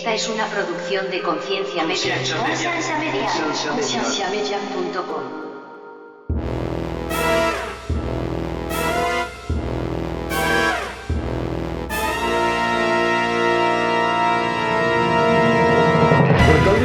Esta es una producción de Conciencia Media. Concienciamedia.com.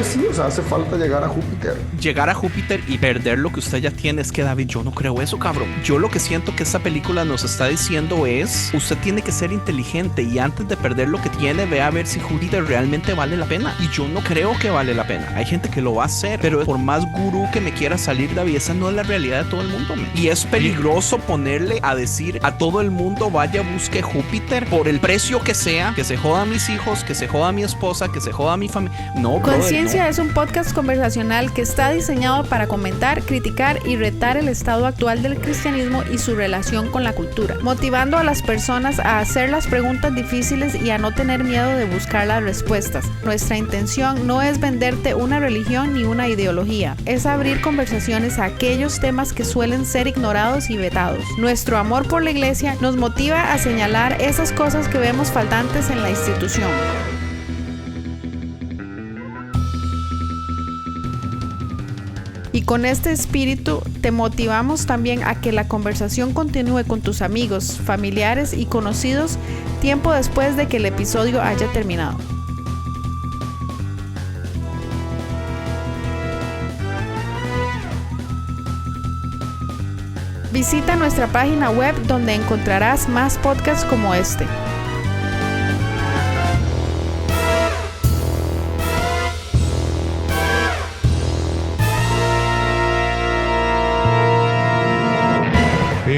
Sí, o sea, hace falta llegar a Júpiter. Llegar a Júpiter y perder lo que usted ya tiene. Es que, David, yo no creo eso, cabrón. Yo lo que siento que esta película nos está diciendo es: usted tiene que ser inteligente y antes de perder lo que tiene, ve a ver si Júpiter realmente vale la pena. Y yo no creo que vale la pena. Hay gente que lo va a hacer, pero por más gurú que me quiera salir, David, esa no es la realidad de todo el mundo, man. Y es peligroso ponerle a decir a todo el mundo: vaya, busque Júpiter por el precio que sea, que se joda a mis hijos, que se joda a mi esposa, que se joda a mi familia. No, brother, Conciencia no. es un podcast conversacional que está diseñado para comentar, criticar y retar el estado actual del cristianismo y su relación con la cultura, motivando a las personas a hacer las preguntas difíciles y a no tener miedo de buscar las respuestas. Nuestra intención no es venderte una religión ni una ideología, es abrir conversaciones a aquellos temas que suelen ser ignorados y vetados. Nuestro amor por la iglesia nos motiva a señalar esas cosas que vemos faltantes en la institución. Y con este espíritu te motivamos también a que la conversación continúe con tus amigos, familiares y conocidos tiempo después de que el episodio haya terminado. Visita nuestra página web donde encontrarás más podcasts como este.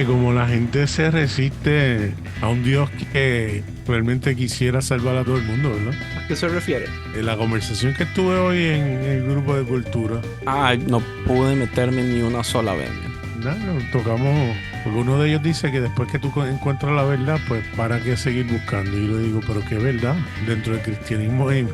Como la gente se resiste a un Dios que realmente quisiera salvar a todo el mundo, ¿verdad? ¿A qué se refiere? En la conversación que tuve hoy en el grupo de cultura. Ay, no pude meterme ni una sola vez. Nada, tocamos, porque uno de ellos dice que después que tú encuentras la verdad, pues para qué seguir buscando. Y yo le digo, pero qué verdad, dentro del cristianismo hay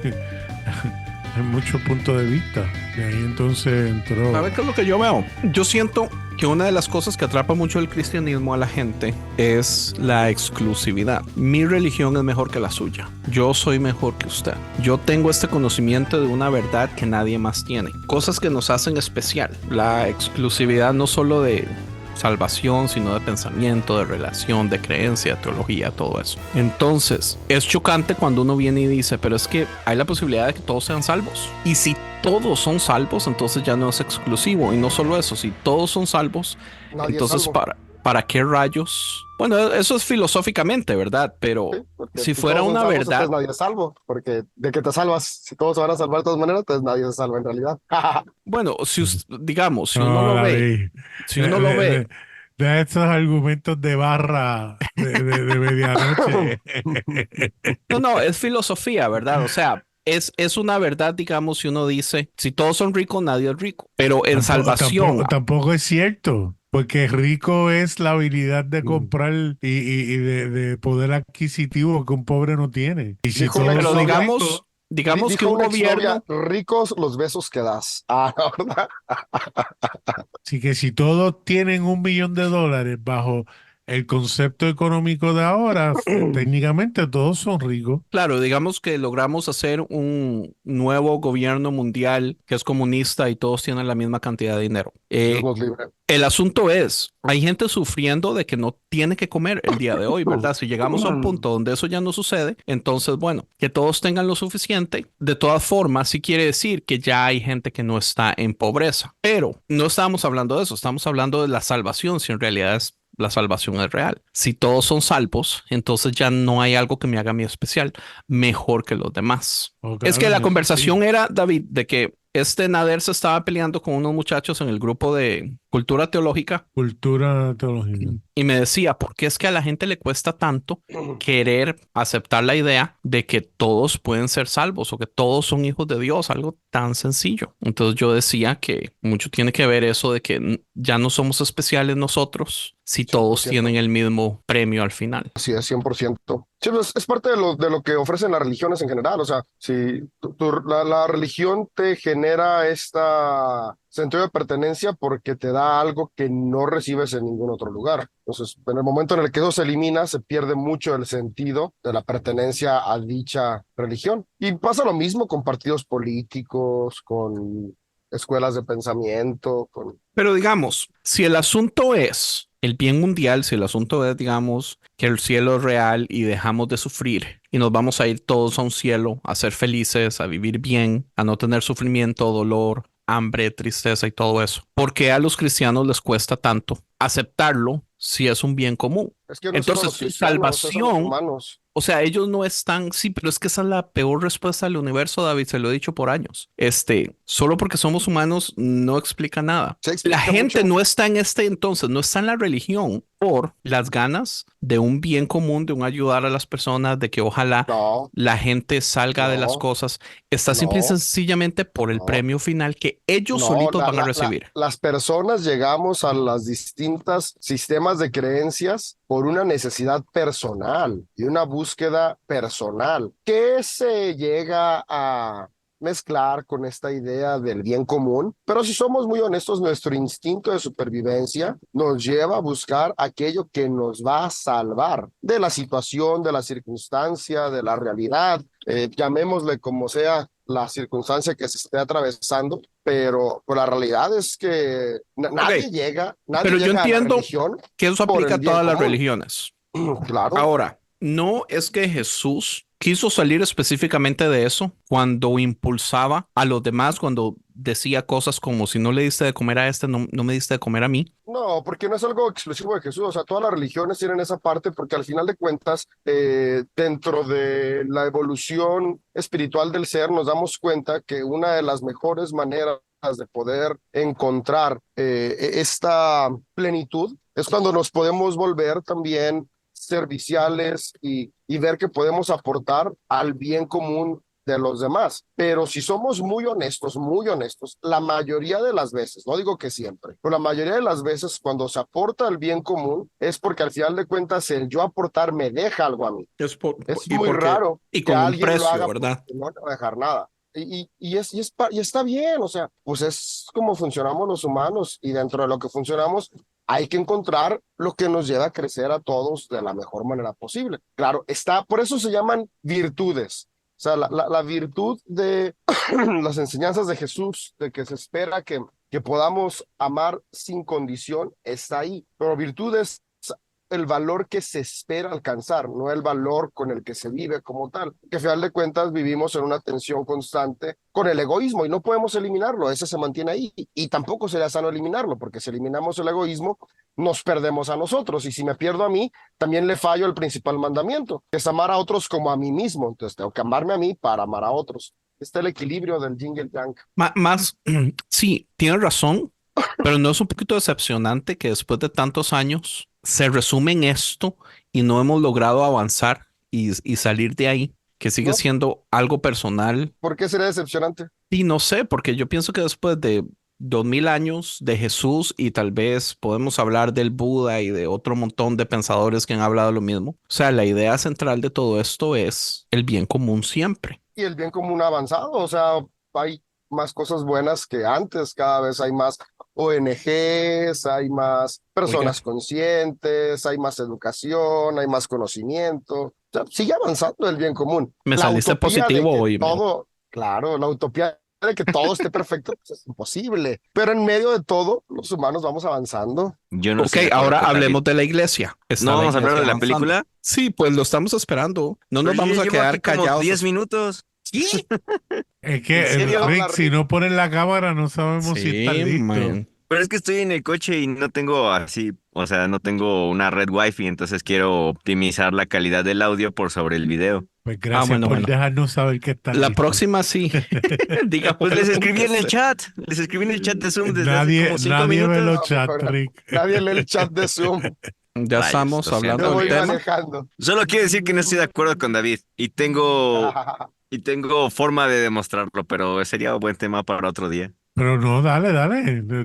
muchos puntos de vista. Y ahí entonces entró. ¿Sabes qué es lo que yo veo? Yo siento que una de las cosas que atrapa mucho el cristianismo a la gente es la exclusividad. Mi religión es mejor que la suya. Yo soy mejor que usted. Yo tengo este conocimiento de una verdad que nadie más tiene. Cosas que nos hacen especial. La exclusividad no solo de salvación, sino de pensamiento, de relación, de creencia, teología, todo eso. Entonces, es chocante cuando uno viene y dice, pero es que hay la posibilidad de que todos sean salvos. Y si todos son salvos, entonces ya no es exclusivo. Y no solo eso, si todos son salvos, Nadie entonces es salvo. ¿para qué rayos? Bueno, eso es filosóficamente, ¿verdad? Pero Sí, porque si fuera todos son una salvos, verdad... entonces nadie es salvo, porque de que te salvas, si todos se van a salvar de todas maneras, entonces nadie se salva en realidad. Bueno, digamos, si No, uno lo ve, David, si uno lo ve, de estos argumentos de barra de medianoche. no, es filosofía, ¿verdad? O sea, es una verdad, digamos, si uno dice, si todos son ricos, nadie es rico. Pero en salvación, Tampoco es cierto, porque rico es la habilidad de comprar y de poder adquisitivo que un pobre no tiene. Y si Dijo una todos pero son exnovia, ricos, digamos que dijo un una gobierno... exnovia, ricos los besos que das. Ah, ¿verdad? así que si todos tienen $1 millón bajo el concepto económico de ahora, técnicamente todos son ricos. Claro, digamos que logramos hacer un nuevo gobierno mundial que es comunista y todos tienen la misma cantidad de dinero. Dios nos libre. El asunto es, hay gente sufriendo de que no tiene que comer el día de hoy, ¿verdad? Si llegamos a un punto donde eso ya no sucede, entonces, bueno, que todos tengan lo suficiente. De todas formas, sí quiere decir que ya hay gente que no está en pobreza. Pero no estamos hablando de eso, estamos hablando de la salvación, si en realidad la salvación es real. Si todos son salvos, entonces ya no hay algo que me haga a mí especial mejor que los demás. Oh, Es que claro, la eso conversación sí. era, David, de que Nader se estaba peleando con unos muchachos en el grupo de cultura teológica Cultura teológica. y me decía, ¿por qué es que a la gente le cuesta tanto querer aceptar la idea de que todos pueden ser salvos o que todos son hijos de Dios? Algo tan sencillo. Entonces yo decía que mucho tiene que ver eso de que ya no somos especiales nosotros si todos 100%. tienen el mismo premio al final. Así es, 100%. Sí, pues, es parte de lo que ofrecen las religiones en general. O sea, si la religión te genera esta sentido de pertenencia porque te da algo que no recibes en ningún otro lugar. Entonces, en el momento en el que eso se elimina, se pierde mucho el sentido de la pertenencia a dicha religión. Y pasa lo mismo con partidos políticos, con escuelas de pensamiento, con... Pero digamos, si el asunto es el bien mundial, si el asunto es, digamos, que el cielo es real y dejamos de sufrir y nos vamos a ir todos a un cielo, a ser felices, a vivir bien, a no tener sufrimiento, dolor, hambre, tristeza y todo eso. ¿Por qué a los cristianos les cuesta tanto aceptarlo si es un bien común? Es que no solo Entonces, los su cristianos, son los salvación, humanos. o sea, ellos no están, sí, pero es que esa es la peor respuesta del universo, David, se lo he dicho por años. Solo porque somos humanos no explica nada. Se La explica gente mucho. no está en entonces, no está en la religión por las ganas de un bien común, de un ayudar a las personas, de que ojalá No, la gente salga de las no, cosas. Está simple y no, sencillamente por el no. premio final que ellos No, solitos van a recibir. las personas llegamos a las distintas sistemas de creencias por una necesidad personal y una búsqueda personal que se llega a mezclar con esta idea del bien común, pero si somos muy honestos, nuestro instinto de supervivencia nos lleva a buscar aquello que nos va a salvar de la situación, de la circunstancia, de la realidad, llamémosle como sea la circunstancia que se esté atravesando, pero la realidad es que nadie Ok, llega, pero yo a la entiendo religión que eso por aplica el a bien todas las común. religiones. Claro, Ahora, no es que Jesús quiso salir específicamente de eso cuando impulsaba a los demás, cuando decía cosas como si no le diste de comer a este, no, no me diste de comer a mí. no, porque no es algo exclusivo de Jesús, o sea, todas las religiones tienen esa parte porque al final de cuentas, dentro de la evolución espiritual del ser, nos damos cuenta que una de las mejores maneras de poder encontrar esta plenitud es cuando nos podemos volver también serviciales y ver que podemos aportar al bien común de los demás. Pero si somos muy honestos, la mayoría de las veces, no digo que siempre, pero la mayoría de las veces cuando se aporta al bien común es porque al final de cuentas el yo aportar me deja algo a mí. Es muy raro Y que con un alguien lo precio, haga ¿verdad? porque no le va a dejar nada. Y está bien, o sea, pues es como funcionamos los humanos y dentro de lo que funcionamos hay que encontrar lo que nos lleva a crecer a todos de la mejor manera posible. Claro, por eso se llaman virtudes. O sea, la virtud de las enseñanzas de Jesús, de que se espera que podamos amar sin condición, está ahí. Pero virtud es el valor que se espera alcanzar, no el valor con el que se vive como tal. Que al final de cuentas vivimos en una tensión constante con el egoísmo y no podemos eliminarlo, ese se mantiene ahí. Y tampoco sería sano eliminarlo, porque si eliminamos el egoísmo, nos perdemos a nosotros. Y si me pierdo a mí, también le fallo el principal mandamiento, que es amar a otros como a mí mismo. Entonces tengo que amarme a mí para amar a otros. Este es el equilibrio del yin y el yang. Más, sí, tienes razón, pero no es un poquito decepcionante que después de tantos años se resume en esto y no hemos logrado avanzar y salir de ahí, que sigue ¿No? siendo algo personal. ¿Por qué sería decepcionante? Y no sé, porque yo pienso que después de 2000 años de Jesús y tal vez podemos hablar del Buda y de otro montón de pensadores que han hablado lo mismo. O sea, la idea central de todo esto es el bien común siempre. Y el bien común ha avanzado, o sea, hay más cosas buenas que antes, cada vez hay más ONGs, hay más personas conscientes, hay más educación, hay más conocimiento, o sea, sigue avanzando el bien común. Me La saliste utopía de positivo que hoy, man. todo, claro, la utopía de que todo esté perfecto pues, es imposible, pero en medio de todo, los humanos vamos avanzando. Yo no Ok, estoy de acuerdo ahora con David. hablemos de la iglesia. ¿Está ¿No la vamos a hablar iglesia de la avanzando? película? Sí, pues lo estamos esperando. No nos Pero vamos yo a llevo quedar aquí como callados. 10 minutos. Sí, Es que, ¿En serio? Rick, si no ponen la cámara, no sabemos si está sí, listo. man. Pero es que estoy en el coche y no tengo así, o sea, no tengo una red wifi, entonces quiero optimizar la calidad del audio por sobre el video. Pues gracias bueno, por bueno. dejarnos saber que está La listo. próxima sí. Diga, Pues les escribí en el chat, les escribí en el chat de Zoom desde hace como 5 Nadie ve minutos. los chats, Rick. Nadie lee el chat de Zoom, Ya Rayos, estamos lo siento. me hablando voy del tema. manejando. Solo quiero decir que no estoy de acuerdo con David y tengo forma de demostrarlo, pero sería un buen tema para otro día. Pero no, dale.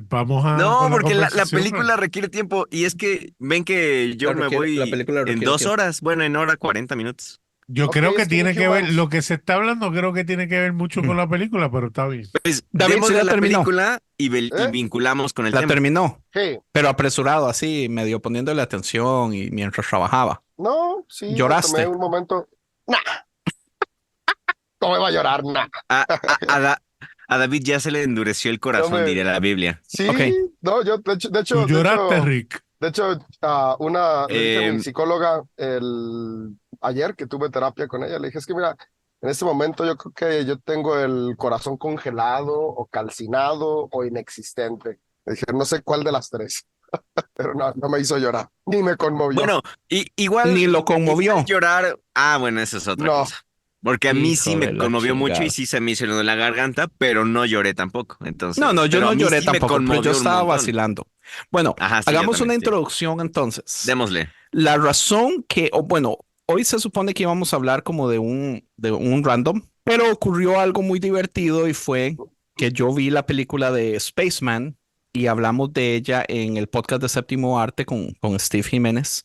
Vamos a. No, con porque la conversación, película requiere tiempo y es que ven que yo La me voy película en requiere 2 tiempo. horas, bueno, en hora 40 minutos. Yo Ok, creo que es tiene que ver, Inhumans. lo que se está hablando creo que tiene que ver mucho con la película, pero está bien. Pues David, vemos sí la la terminó. película y ¿Eh? vinculamos con el La tema. terminó, Sí. pero apresurado, así, medio poniéndole atención y mientras trabajaba. No, sí, me tomé ¿Lloraste? un momento. Nah, ¿cómo iba a llorar? Nah. A, a- a Da- a David ya se le endureció el No corazón, me... diría la Biblia. Ok. Sí, no, yo, de hecho, de ¿Tú hecho, de lloraste, hecho, Rick? de hecho, le dije a mi Eh, psicóloga ayer que tuve terapia con ella, le dije, es que mira, en este momento yo creo que yo tengo el corazón congelado o calcinado o inexistente. Le dije, no sé cuál de las tres, pero no, no me hizo llorar, ni me conmovió. bueno, igual, Ni lo igual conmovió. llorar. Bueno, eso es otra No, cosa. Porque a mí sí Hijo de me la conmovió mucho y chingada. sí se me hizo nudo en la garganta, pero no lloré tampoco. No, no, Entonces, yo pero no a mí lloré sí me tampoco, pero yo conmovió un estaba montón. vacilando. Bueno, Ajá, sí, yo hagamos una también, sí. introducción entonces. Démosle. La razón que, o bueno, hoy se supone que íbamos a hablar como de un random, pero ocurrió algo muy divertido y fue que yo vi la película de Spaceman y hablamos de ella en el podcast de Séptimo Arte con Steve Jiménez.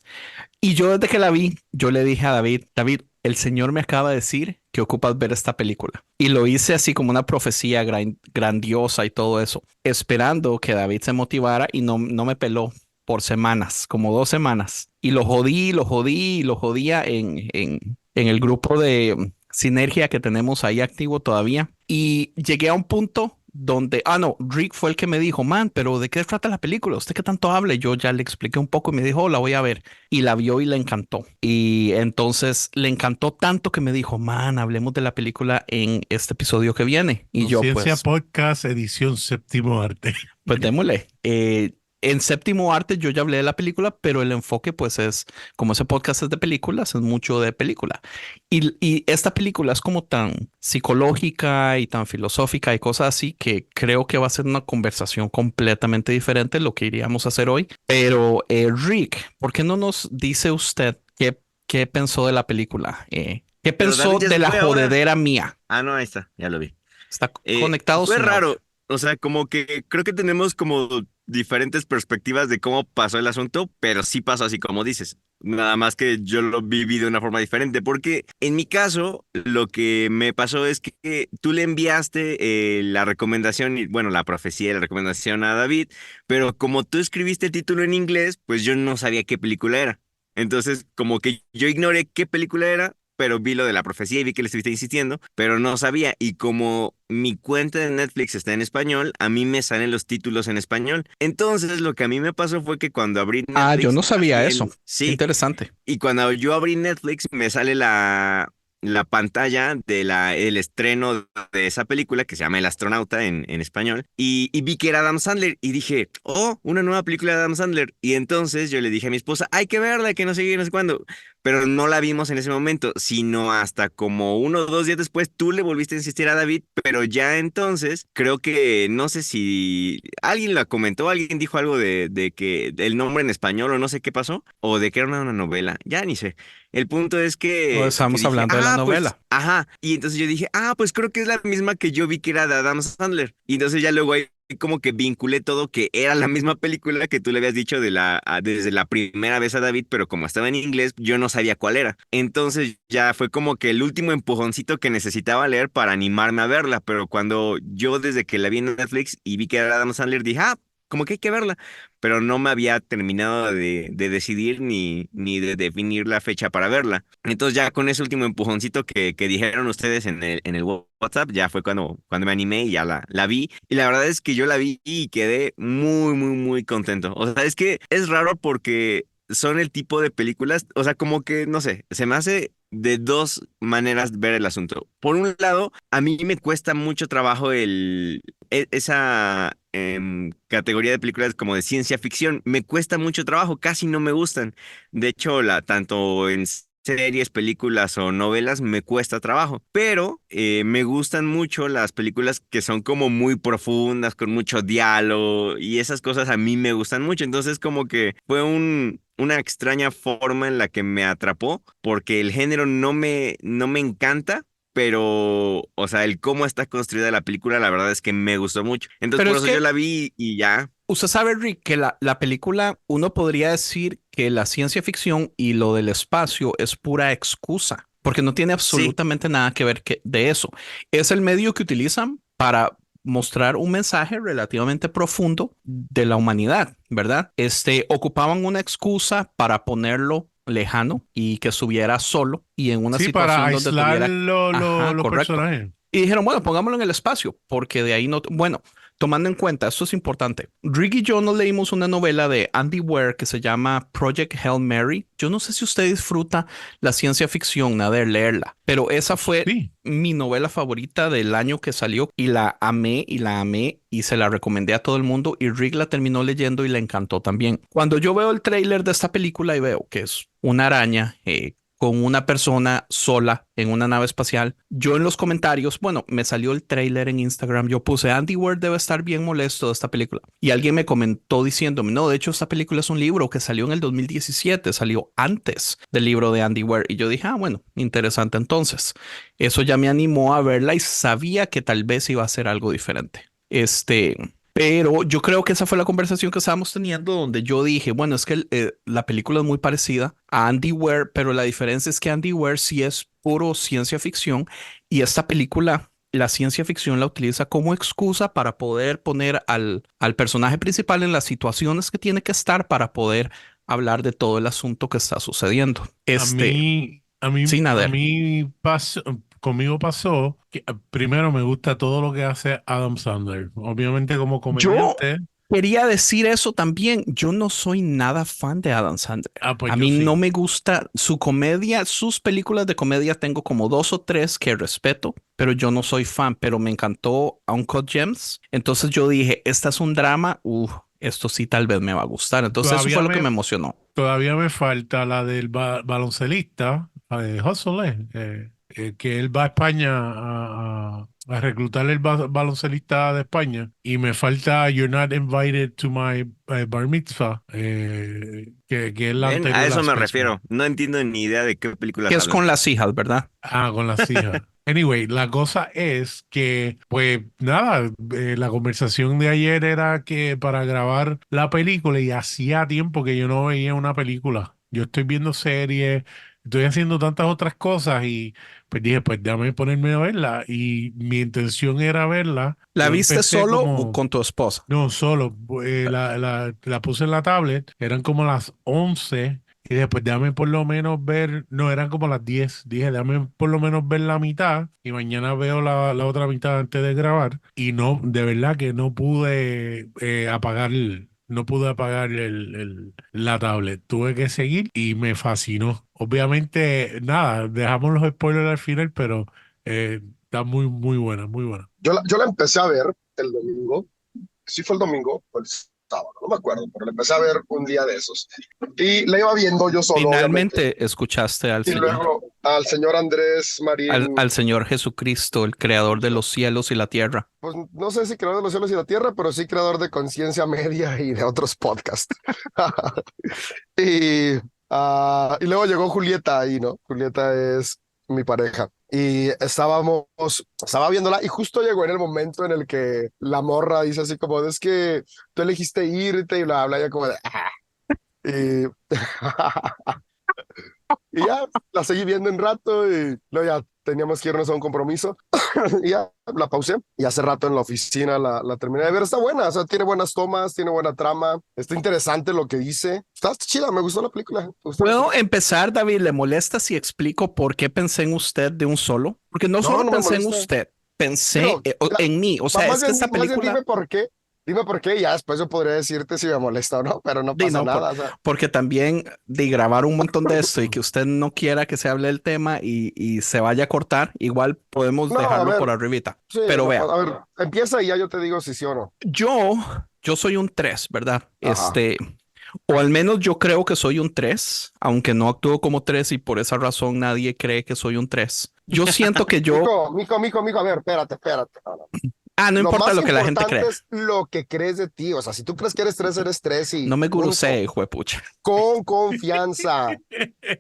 Y yo desde que la vi, yo le dije a David, David, el Señor me acaba de decir que ocupas ver esta película. Y lo hice así como una profecía grandiosa y todo eso, esperando que David se motivara y no me peló por semanas, como 2 semanas. Y lo jodí, lo jodí, lo jodía en el grupo de sinergia que tenemos ahí activo todavía. Y llegué a un punto donde, no, Rick fue el que me dijo, man, pero ¿de qué trata la película? ¿Usted qué tanto habla? Y yo ya le expliqué un poco y me dijo, la voy a ver. Y la vio y le encantó. Y entonces le encantó tanto que me dijo, man, hablemos de la película en este episodio que viene. Y yo, Conciencia pues, Podcast, edición Séptimo Arte. pues démosle. En Séptimo Arte yo ya hablé de la película, pero el enfoque pues es, como ese podcast es de películas, es mucho de película. Y esta película es como tan psicológica y tan filosófica y cosas así que creo que va a ser una conversación completamente diferente de lo que iríamos a hacer hoy. Pero Rick, ¿por qué no nos dice usted qué pensó de la película? ¿Qué Pero David pensó ya de se la fue ahora. jodedera mía? No, ahí está, ya lo vi. ¿Está conectado Fue sin audio? raro. O sea, como que creo que tenemos como diferentes perspectivas de cómo pasó el asunto, pero sí pasó así como dices. Nada más que yo lo viví de una forma diferente, porque en mi caso lo que me pasó es que tú le enviaste la recomendación, y bueno, la profecía y la recomendación a David, pero como tú escribiste el título en inglés, pues yo no sabía qué película era. Entonces, como que yo ignoré qué película era, pero vi lo de la profecía y vi que le estuviste insistiendo, pero no sabía. Y como mi cuenta de Netflix está en español, a mí me salen los títulos en español. Entonces, lo que a mí me pasó fue que cuando abrí Yo Netflix, no me sabía sale eso. Qué sí, interesante. y cuando yo abrí Netflix, me sale la pantalla el estreno de esa película que se llama El Astronauta en español. Y vi que era Adam Sandler y dije, oh, una nueva película de Adam Sandler. Y entonces yo le dije a mi esposa, hay que verla, que no sé qué, no sé cuándo. Pero no la vimos en ese momento, sino hasta como 1 o 2 días después tú le volviste a insistir a David, pero ya entonces creo que no sé si alguien la comentó, alguien dijo algo de que el nombre en español o no sé qué pasó, o de que era una novela, ya ni sé. El punto es No que estamos dije, hablando de la pues, novela. ajá. Y entonces yo dije, pues creo que es la misma que yo vi que era de Adam Sandler. Y entonces ya luego ahí como que vinculé todo que era la misma película que tú le habías dicho desde la primera vez a David, pero como estaba en inglés, yo no sabía cuál era. Entonces ya fue como que el último empujoncito que necesitaba leer para animarme a verla, pero cuando yo desde que la vi en Netflix y vi que era Adam Sandler, dije, como que hay que verla, pero no me había terminado de decidir ni de definir la fecha para verla. Entonces ya con ese último empujoncito que dijeron ustedes en el WhatsApp, ya fue cuando me animé y ya la vi. Y la verdad es que yo la vi y quedé muy, muy, muy contento. O sea, es que es raro porque son el tipo de películas, o sea, como que, no sé, se me hace de dos maneras ver el asunto. Por un lado, a mí me cuesta mucho trabajo esa categoría de películas como de ciencia ficción. Me cuesta mucho trabajo, casi no me gustan. De hecho, tanto en series, películas o novelas me cuesta trabajo, pero me gustan mucho las películas que son como muy profundas, con mucho diálogo y esas cosas a mí me gustan mucho. Entonces como que fue una extraña forma en la que me atrapó, porque el género no me encanta. Pero, o sea, el cómo está construida la película, la verdad es que me gustó mucho. Entonces, Pero por es eso yo que la vi y ya. usted sabe, Rick, que la película, uno podría decir que la ciencia ficción y lo del espacio es pura excusa. porque no tiene absolutamente nada que ver de eso. Es el medio que utilizan para mostrar un mensaje relativamente profundo de la humanidad, ¿verdad? Ocupaban una excusa para ponerlo lejano y que estuviera solo y en una Sí, para situación donde aislar tuviera... Ajá, los correcto. personajes. Y dijeron, bueno, pongámoslo en el espacio, porque de ahí no... Bueno, tomando en cuenta, esto es importante. Rick y yo nos leímos una novela de Andy Weir que se llama Project Hail Mary. Yo no sé si usted disfruta la ciencia ficción, nada de leerla, pero esa fue Sí. mi novela favorita del año que salió y la amé y se la recomendé a todo el mundo y Rick la terminó leyendo y le encantó también. Cuando yo veo el tráiler de esta película y veo que es una araña, con una persona sola en una nave espacial. Yo en los comentarios, bueno, me salió el tráiler en Instagram, yo puse Andy Weir debe estar bien molesto de esta película. Y alguien me comentó diciéndome, no, de hecho esta película es un libro que salió en el 2017, salió antes del libro de Andy Weir. Y yo dije, bueno, interesante entonces. Eso ya me animó a verla y sabía que tal vez iba a ser algo diferente. Pero yo creo que esa fue la conversación que estábamos teniendo donde yo dije, bueno, es que la película es muy parecida a Andy Weir, pero la diferencia es que Andy Weir sí es puro ciencia ficción y esta película, la ciencia ficción la utiliza como excusa para poder poner al personaje principal en las situaciones que tiene que estar para poder hablar de todo el asunto que está sucediendo. Sí, Nader. Conmigo pasó que primero me gusta todo lo que hace Adam Sandler. Obviamente como Yo comediante. quería decir eso también. Yo no soy nada fan de Adam Sandler. Pues A yo mí no sí. me gusta su comedia, sus películas de comedia. Tengo como 2 o 3 que respeto, pero yo no soy fan. Pero me encantó Uncut Gems. Entonces yo dije, esta es un drama. Esto sí tal vez me va a gustar. Entonces eso fue lo que me emocionó. Todavía me falta la del baloncelista, Hustle, que él va a España a reclutar el baloncelista de España y me falta You're Not Invited to My Bar Mitzvah, que es la Ven, anterior a a eso me Spaceman. refiero. No entiendo ni idea de qué Que películas es hablan. con las hijas, ¿verdad? Con las hijas. Anyway, la cosa es que, pues nada, la conversación de ayer era que para grabar la película y hacía tiempo que yo no veía una película. Yo estoy viendo series, estoy haciendo tantas otras cosas y pues dije, pues déjame ponerme a verla y mi intención era verla. ¿La Yo viste empecé solo o como, con tu esposa? no, solo, la puse en la tablet, eran como las 11. Y después déjame por lo menos ver, no, eran como las 10. Dije, déjame por lo menos ver la mitad y mañana veo la otra mitad antes de grabar. Y no, de verdad que no pude no pude apagar la tablet. Tuve que seguir y me fascinó. Obviamente, nada, dejamos los spoilers al final, pero está muy, muy buena, muy buena. Yo la empecé a ver el domingo, sí fue el domingo o el sábado, no me acuerdo, pero la empecé a ver un día de esos. Y la iba viendo yo solo, obviamente. Finalmente escuchaste al Y Señor. luego al señor Andrés Marín, Al Señor Jesucristo, el creador de los cielos y la tierra. pues no sé si creador de los cielos y la tierra, pero sí creador de Conciencia Media y de otros podcasts. Y luego llegó Julieta ahí, ¿no? Julieta es mi pareja. Y estaba viéndola y justo llegó en el momento en el que la morra dice así como, es que tú elegiste irte y bla, bla, ya como de... Y, y ya la seguí viendo un rato y luego ya teníamos que irnos a un compromiso y ya la pausé y hace rato en la oficina la terminé de ver. Está buena, o sea, tiene buenas tomas, tiene buena trama, está interesante lo que dice. Está chida, me gustó la película. Me gustó la ¿Puedo película. empezar, David? ¿Le molesta si explico por qué pensé en usted de un solo? Porque no solo No me pensé en molesta. usted, pensé Digo, en mí. O sea, más es que bien, esta más bien película... dime por qué y ya después yo podría decirte si me molesta o no, pero no pasa No, nada. O sea, porque también de grabar un montón de esto y que usted no quiera que se hable del tema y se vaya a cortar, igual podemos no, a dejarlo por ver, arribita. sí, Pero no, vea, a ver, empieza y ya yo te digo si sí o no. yo soy un 3, ¿verdad? Ajá. O al menos yo creo que soy un 3, aunque no actúo como 3 y por esa razón nadie cree que soy un 3. Yo siento que yo... Mico, a ver, espérate. No, no. no Lo importa más lo que la gente importante crea. es lo que crees de ti. O sea, si tú crees que eres tres y No me punto. gurusee, hijo de pucha. Con confianza.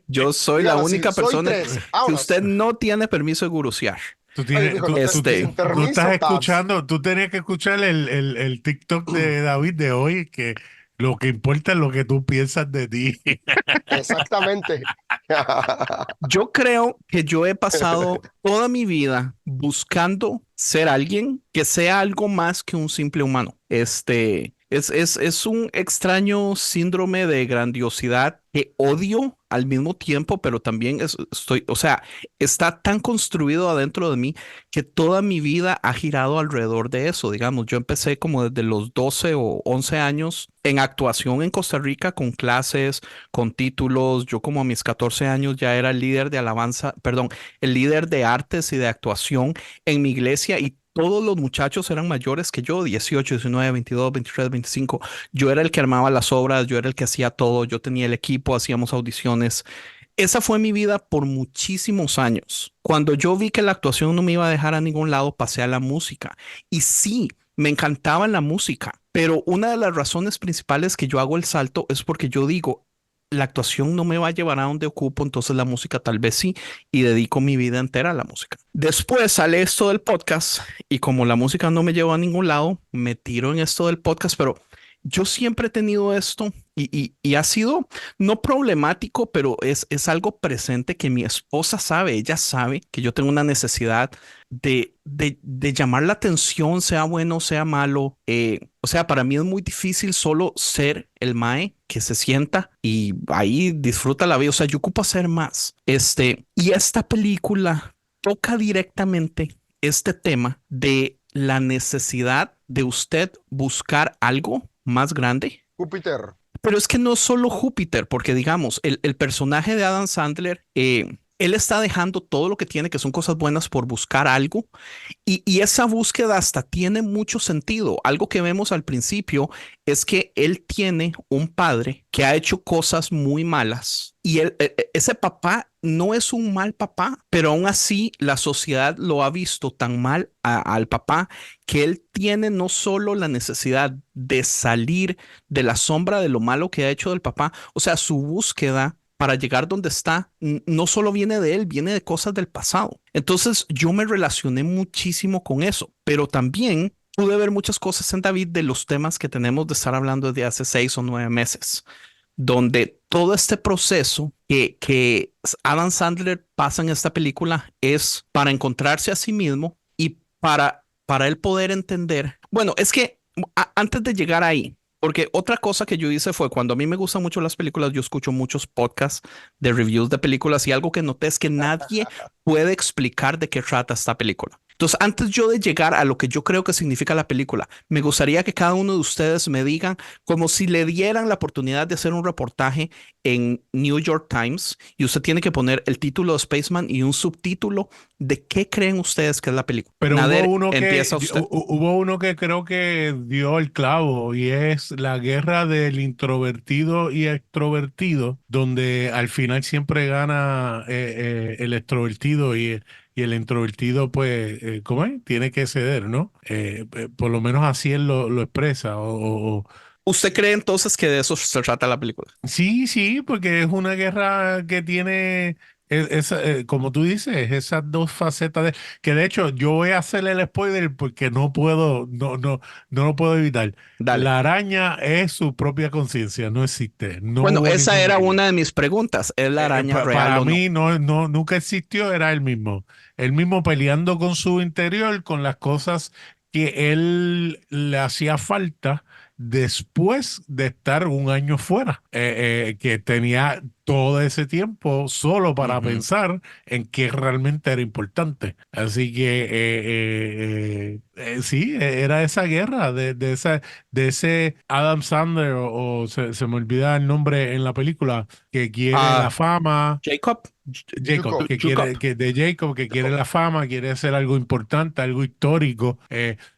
Yo soy la Dígalo así, única soy persona 3. que Vámonos. usted no tiene permiso de gurusear. Tú Ay, tienes, dijo, tú, no te- tú- sin tú permiso, estás Tabs. escuchando, tú tenías que escuchar el TikTok de David de hoy, que Lo que importa es lo que tú piensas de ti. Exactamente. Yo creo que yo he pasado toda mi vida buscando ser alguien que sea algo más que un simple humano. Es un extraño síndrome de grandiosidad que odio al mismo tiempo, pero también o sea, está tan construido adentro de mí que toda mi vida ha girado alrededor de eso. Digamos, yo empecé como desde los 12 o 11 años en actuación en Costa Rica con clases, con títulos. Yo como a mis 14 años ya era el líder de alabanza, perdón, el líder de artes y de actuación en mi iglesia y todos los muchachos eran mayores que yo, 18, 19, 22, 23, 25. Yo era el que armaba las obras, yo era el que hacía todo, yo tenía el equipo, hacíamos audiciones. Esa fue mi vida por muchísimos años. Cuando yo vi que la actuación no me iba a dejar a ningún lado, pasé a la música. Y sí, me encantaba la música, pero una de las razones principales que yo hago el salto es porque yo digo, la actuación no me va a llevar a donde ocupo, entonces la música tal vez sí, y dedico mi vida entera a la música. Después sale esto del podcast y como la música no me lleva a ningún lado, me tiro en esto del podcast, pero yo siempre he tenido esto y ha sido no problemático, pero es algo presente que mi esposa sabe, ella sabe que yo tengo una necesidad de llamar la atención, sea bueno, sea malo. O sea, para mí es muy difícil solo ser el mae que se sienta y ahí disfruta la vida. O sea, yo ocupo hacer más. Y esta película toca directamente este tema de la necesidad de usted buscar algo más grande. Júpiter. Pero es que no solo Júpiter, porque digamos, el personaje de Adam Sandler, él está dejando todo lo que tiene, que son cosas buenas, por buscar algo. Y esa búsqueda hasta tiene mucho sentido. Algo que vemos al principio es que él tiene un padre que ha hecho cosas muy malas y ese papá no es un mal papá, pero aún así la sociedad lo ha visto tan mal al papá que él tiene no solo la necesidad de salir de la sombra de lo malo que ha hecho del papá, o sea, su búsqueda para llegar donde está, no solo viene de él, viene de cosas del pasado. Entonces yo me relacioné muchísimo con eso, pero también pude ver muchas cosas en David de los temas que tenemos de estar hablando desde hace 6 o 9 meses, donde todo este proceso que Adam Sandler pasa en esta película es para encontrarse a sí mismo y para él poder entender. Bueno, es que antes de llegar ahí, porque otra cosa que yo hice fue cuando a mí me gustan mucho las películas, yo escucho muchos podcasts de reviews de películas y algo que noté es que nadie puede explicar de qué trata esta película. Entonces, antes yo de llegar a lo que yo creo que significa la película, me gustaría que cada uno de ustedes me digan como si le dieran la oportunidad de hacer un reportaje en New York Times y usted tiene que poner el título de Spaceman y un subtítulo de qué creen ustedes que es la película. Pero Nader, hubo uno empieza usted. hubo uno que creo que dio el clavo y es la guerra del introvertido y extrovertido, donde al final siempre gana el extrovertido y el introvertido, pues, ¿cómo es? Tiene que ceder, ¿no? Por lo menos así él lo expresa. ¿Usted cree entonces que de eso se trata la película? Sí, sí, porque es una guerra que tiene, como tú dices, esas dos facetas que de hecho yo voy a hacerle el spoiler porque no lo puedo evitar. Dale. La araña es su propia conciencia, no existe, no Bueno, hubo esa ningún era guión. una de mis preguntas. ¿Es la araña real Para o no? mí nunca existió, era él mismo peleando con su interior, con las cosas que él le hacía falta después de estar un año fuera, que tenía todo ese tiempo solo para Ujú. pensar en qué realmente era importante. Así que sí, era esa guerra de ese Adam Sandler, o se me olvida el nombre en la película, que quiere la Ah, fama. Jacob. Jacob, Yuko. Jacob. de Jacob, que quiere la fama, quiere hacer algo importante, algo histórico.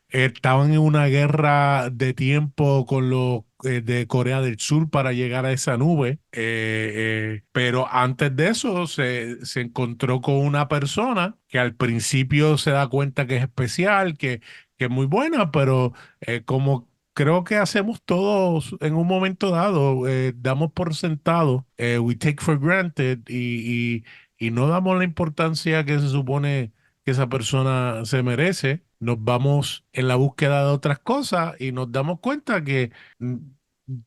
Estaban en una guerra de tiempo con los de Corea del Sur para llegar a esa nube, pero antes de eso se encontró con una persona que al principio se da cuenta que es especial, que es muy buena, pero como creo que hacemos todos en un momento dado, damos por sentado, we take for granted y no damos la importancia que se supone que esa persona se merece. Nos vamos en la búsqueda de otras cosas y nos damos cuenta que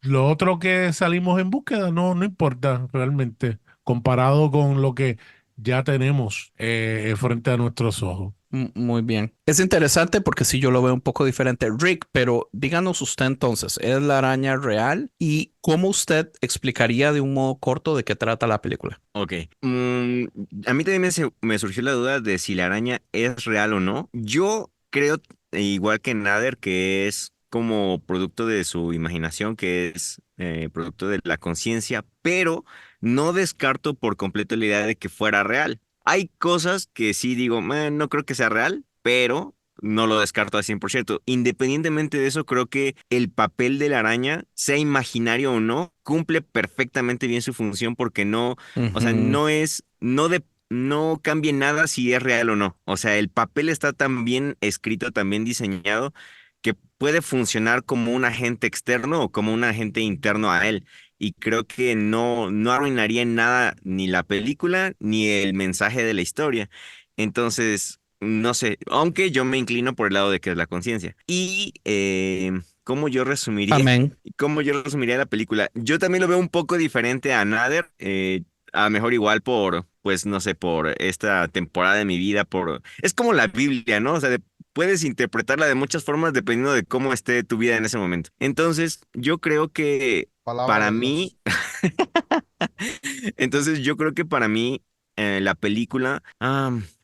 Lo otro que salimos en búsqueda no importa realmente, comparado con lo que ya tenemos frente a nuestros ojos. Muy bien. Es interesante porque sí, yo lo veo un poco diferente. Rick, pero díganos usted entonces, ¿es la araña real? ¿Y cómo usted explicaría de un modo corto de qué trata la película? Ok. A mí también me surgió la duda de si la araña es real o no. Yo creo, igual que Nader, que es como producto de su imaginación, que es producto de la conciencia, pero no descarto por completo la idea de que fuera real. Hay cosas que sí digo, no creo que sea real, pero no lo descarto al 100%. Independientemente de eso, creo que el papel de la araña, sea imaginario o no, cumple perfectamente bien su función porque no, o sea, Ujú. no cambia nada si es real o no. O sea, el papel está tan bien escrito, tan bien diseñado, que puede funcionar como un agente externo o como un agente interno a él. Y creo que no arruinaría en nada ni la película ni el mensaje de la historia. Entonces, no sé, aunque yo me inclino por el lado de que es la conciencia. Y ¿cómo yo resumiría? Amén. ¿Cómo yo resumiría la película? Yo también lo veo un poco diferente a Nader. A lo mejor igual por, pues no sé, por esta temporada de mi vida, por... Es como la Biblia, ¿no? O sea, puedes interpretarla de muchas formas dependiendo de cómo esté tu vida en ese momento. Entonces, yo creo que Palabra para de Dios. mí, entonces yo creo que para mí la película,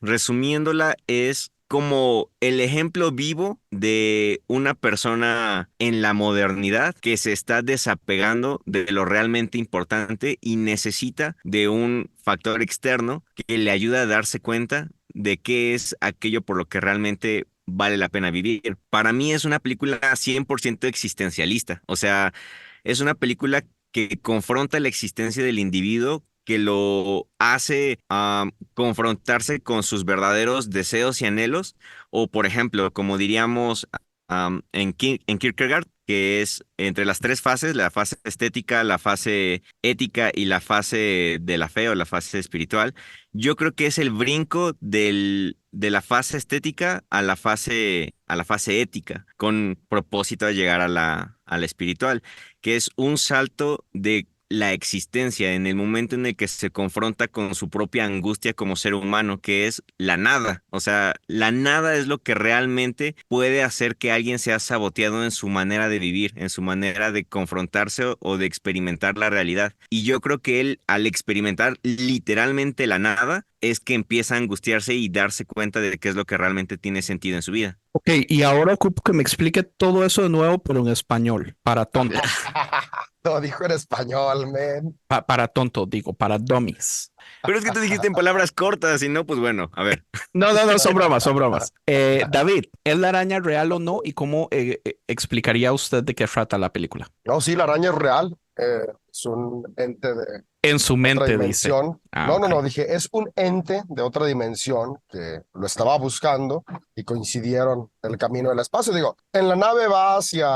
resumiéndola, es como el ejemplo vivo de una persona en la modernidad que se está desapegando de lo realmente importante y necesita de un factor externo que le ayuda a darse cuenta de qué es aquello por lo que realmente vale la pena vivir. Para mí es una película 100% existencialista, o sea, es una película que confronta la existencia del individuo, que lo hace confrontarse con sus verdaderos deseos y anhelos, o por ejemplo, como diríamos en Kierkegaard, que es entre las tres fases, la fase estética, la fase ética y la fase de la fe o la fase espiritual. Yo creo que es el brinco de la fase estética a la fase ética, con propósito de llegar a la espiritual, que es un salto de la existencia en el momento en el que se confronta con su propia angustia como ser humano, que es la nada. O sea, la nada es lo que realmente puede hacer que alguien sea saboteado en su manera de vivir, en su manera de confrontarse o de experimentar la realidad. Y yo creo que él, al experimentar literalmente la nada, es que empieza a angustiarse y darse cuenta de qué es lo que realmente tiene sentido en su vida. Ok, y ahora ocupo que me explique todo eso de nuevo, pero en español, para tontos. Lo dijo en español, men. Para tontos, digo, para dummies. Pero es que tú dijiste en palabras cortas y no, pues bueno, a ver. No, no, no, son bromas, son bromas. David, ¿es la araña real o no? ¿Y cómo explicaría usted de qué trata la película? No, sí, la araña es real. Es un ente de En su otra mente, dice. dimensión. Ah, No, no, ok. no, dije, es un ente de otra dimensión que lo estaba buscando y coincidieron en el camino del espacio. Digo, en la nave va hacia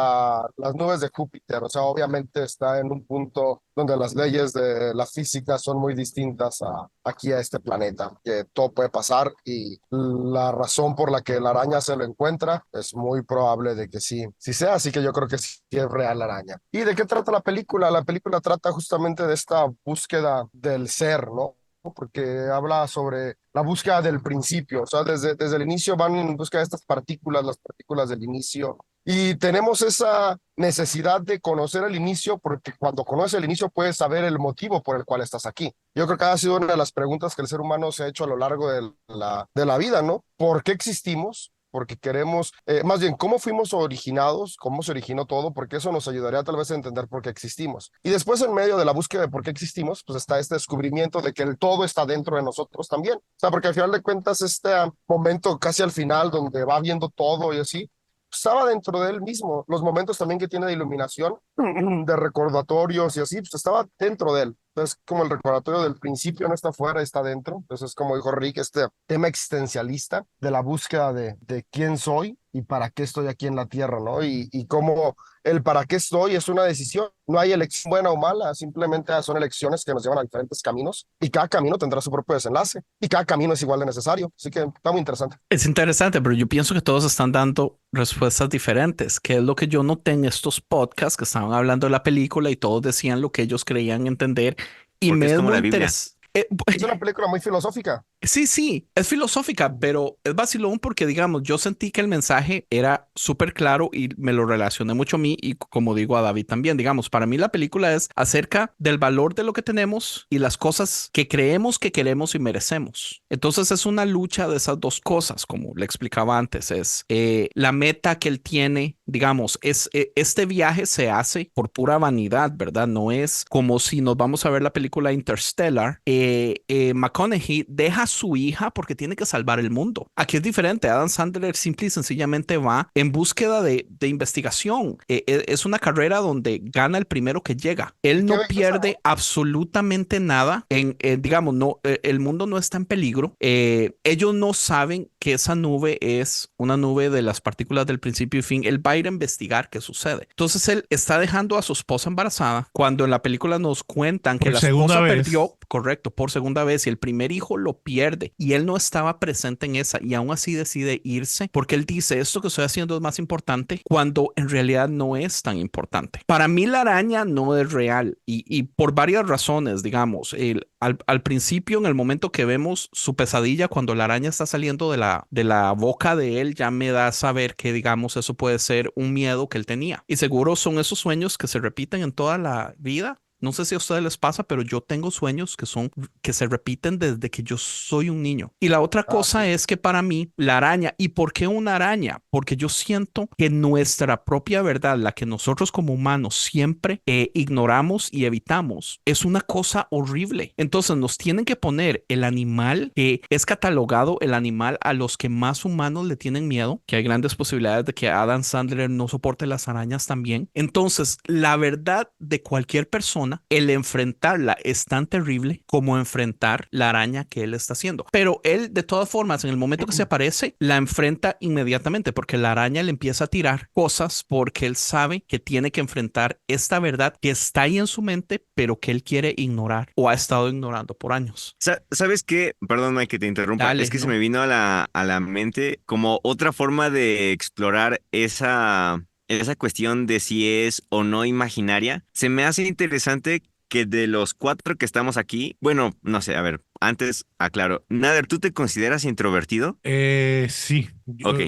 las nubes de Júpiter, o sea, obviamente está en un punto donde las leyes de la física son muy distintas aquí a este planeta, que todo puede pasar y la razón por la que la araña se lo encuentra es muy probable de que sí sea, así que yo creo que sí es real la araña. ¿Y de qué trata la película? La película trata justamente de esta búsqueda del ser, ¿no? Porque habla sobre la búsqueda del principio, o sea, desde el inicio van en busca de estas partículas, las partículas del inicio, y tenemos esa necesidad de conocer el inicio, porque cuando conoces el inicio puedes saber el motivo por el cual estás aquí. Yo creo que ha sido una de las preguntas que el ser humano se ha hecho a lo largo de la vida, ¿no? ¿Por qué existimos? Porque queremos, más bien, cómo fuimos originados, cómo se originó todo, porque eso nos ayudaría tal vez a entender por qué existimos. Y después, en medio de la búsqueda de por qué existimos, pues está este descubrimiento de que el todo está dentro de nosotros también. O sea, porque al final de cuentas, este momento casi al final, donde va viendo todo y así, estaba dentro de él mismo. Los momentos también que tiene de iluminación, de recordatorios y así, pues estaba dentro de él. Entonces, como el recordatorio del principio no está afuera, está dentro. Entonces, como dijo Rick, este tema existencialista de la búsqueda de quién soy y para qué estoy aquí en la tierra, ¿no? Y cómo el para qué estoy es una decisión. No hay elección buena o mala, simplemente son elecciones que nos llevan a diferentes caminos y cada camino tendrá su propio desenlace y cada camino es igual de necesario. Así que está muy interesante. Es interesante, pero yo pienso que todos están dando respuestas diferentes, que es lo que yo noté en estos podcasts que estaban hablando de la película y todos decían lo que ellos creían entender y Porque me es es como muy la Biblia. interesante. Es una película muy filosófica. Sí, sí, es filosófica, pero es vacilón porque, digamos, yo sentí que el mensaje era súper claro y me lo relacioné mucho a mí y como digo a David también, digamos, para mí la película es acerca del valor de lo que tenemos y las cosas que creemos que queremos y merecemos. Entonces es una lucha de esas dos cosas, como le explicaba antes, es la meta que él tiene, digamos, este viaje se hace por pura vanidad, ¿verdad? No es como si nos vamos a ver la película Interstellar, McConaughey deja a su hija porque tiene que salvar el mundo. Aquí es diferente. Adam Sandler simple y sencillamente va en búsqueda de investigación. Es una carrera donde gana el primero que llega. Él Qué no belleza, pierde ¿no? absolutamente nada. Digamos, no, el mundo no está en peligro. Ellos no saben que esa nube es una nube de las partículas del principio y fin. Él va a ir a investigar qué sucede. Entonces él está dejando a su esposa embarazada cuando en la película nos cuentan que Por la segunda esposa vez. perdió, correcto, por segunda vez y el primer hijo lo pierde y él no estaba presente en esa y aún así decide irse porque él dice esto que estoy haciendo es más importante cuando en realidad no es tan importante. Para mí la araña no es real y por varias razones, digamos, al principio en el momento que vemos su pesadilla cuando la araña está saliendo de la boca de él ya me da a saber que digamos eso puede ser un miedo que él tenía y seguro son esos sueños que se repiten en toda la vida. No sé si a ustedes les pasa, pero yo tengo sueños que se repiten desde que yo soy un niño. Y la otra Ah, sí. cosa es que para mí la araña, ¿y por qué una araña? Porque yo siento que nuestra propia verdad, la que nosotros como humanos siempre ignoramos y evitamos, es una cosa horrible. Entonces nos tienen que poner el animal que es catalogado el animal a los que más humanos le tienen miedo, que hay grandes posibilidades de que Adam Sandler no soporte las arañas también. Entonces, la verdad de cualquier persona, el enfrentarla es tan terrible como enfrentar la araña que él está haciendo. Pero él, de todas formas, en el momento que se aparece, la enfrenta inmediatamente porque la araña le empieza a tirar cosas porque él sabe que tiene que enfrentar esta verdad que está ahí en su mente, pero que él quiere ignorar o ha estado ignorando por años. ¿Sabes qué? Perdóname que te interrumpa. Dale, Es que se ¿no? me vino a la mente como otra forma de explorar esa cuestión de si es o no imaginaria. Se me hace interesante que de los cuatro que estamos aquí, bueno, no sé, a ver, antes aclaro. Nader, ¿tú te consideras introvertido? Sí. Ok,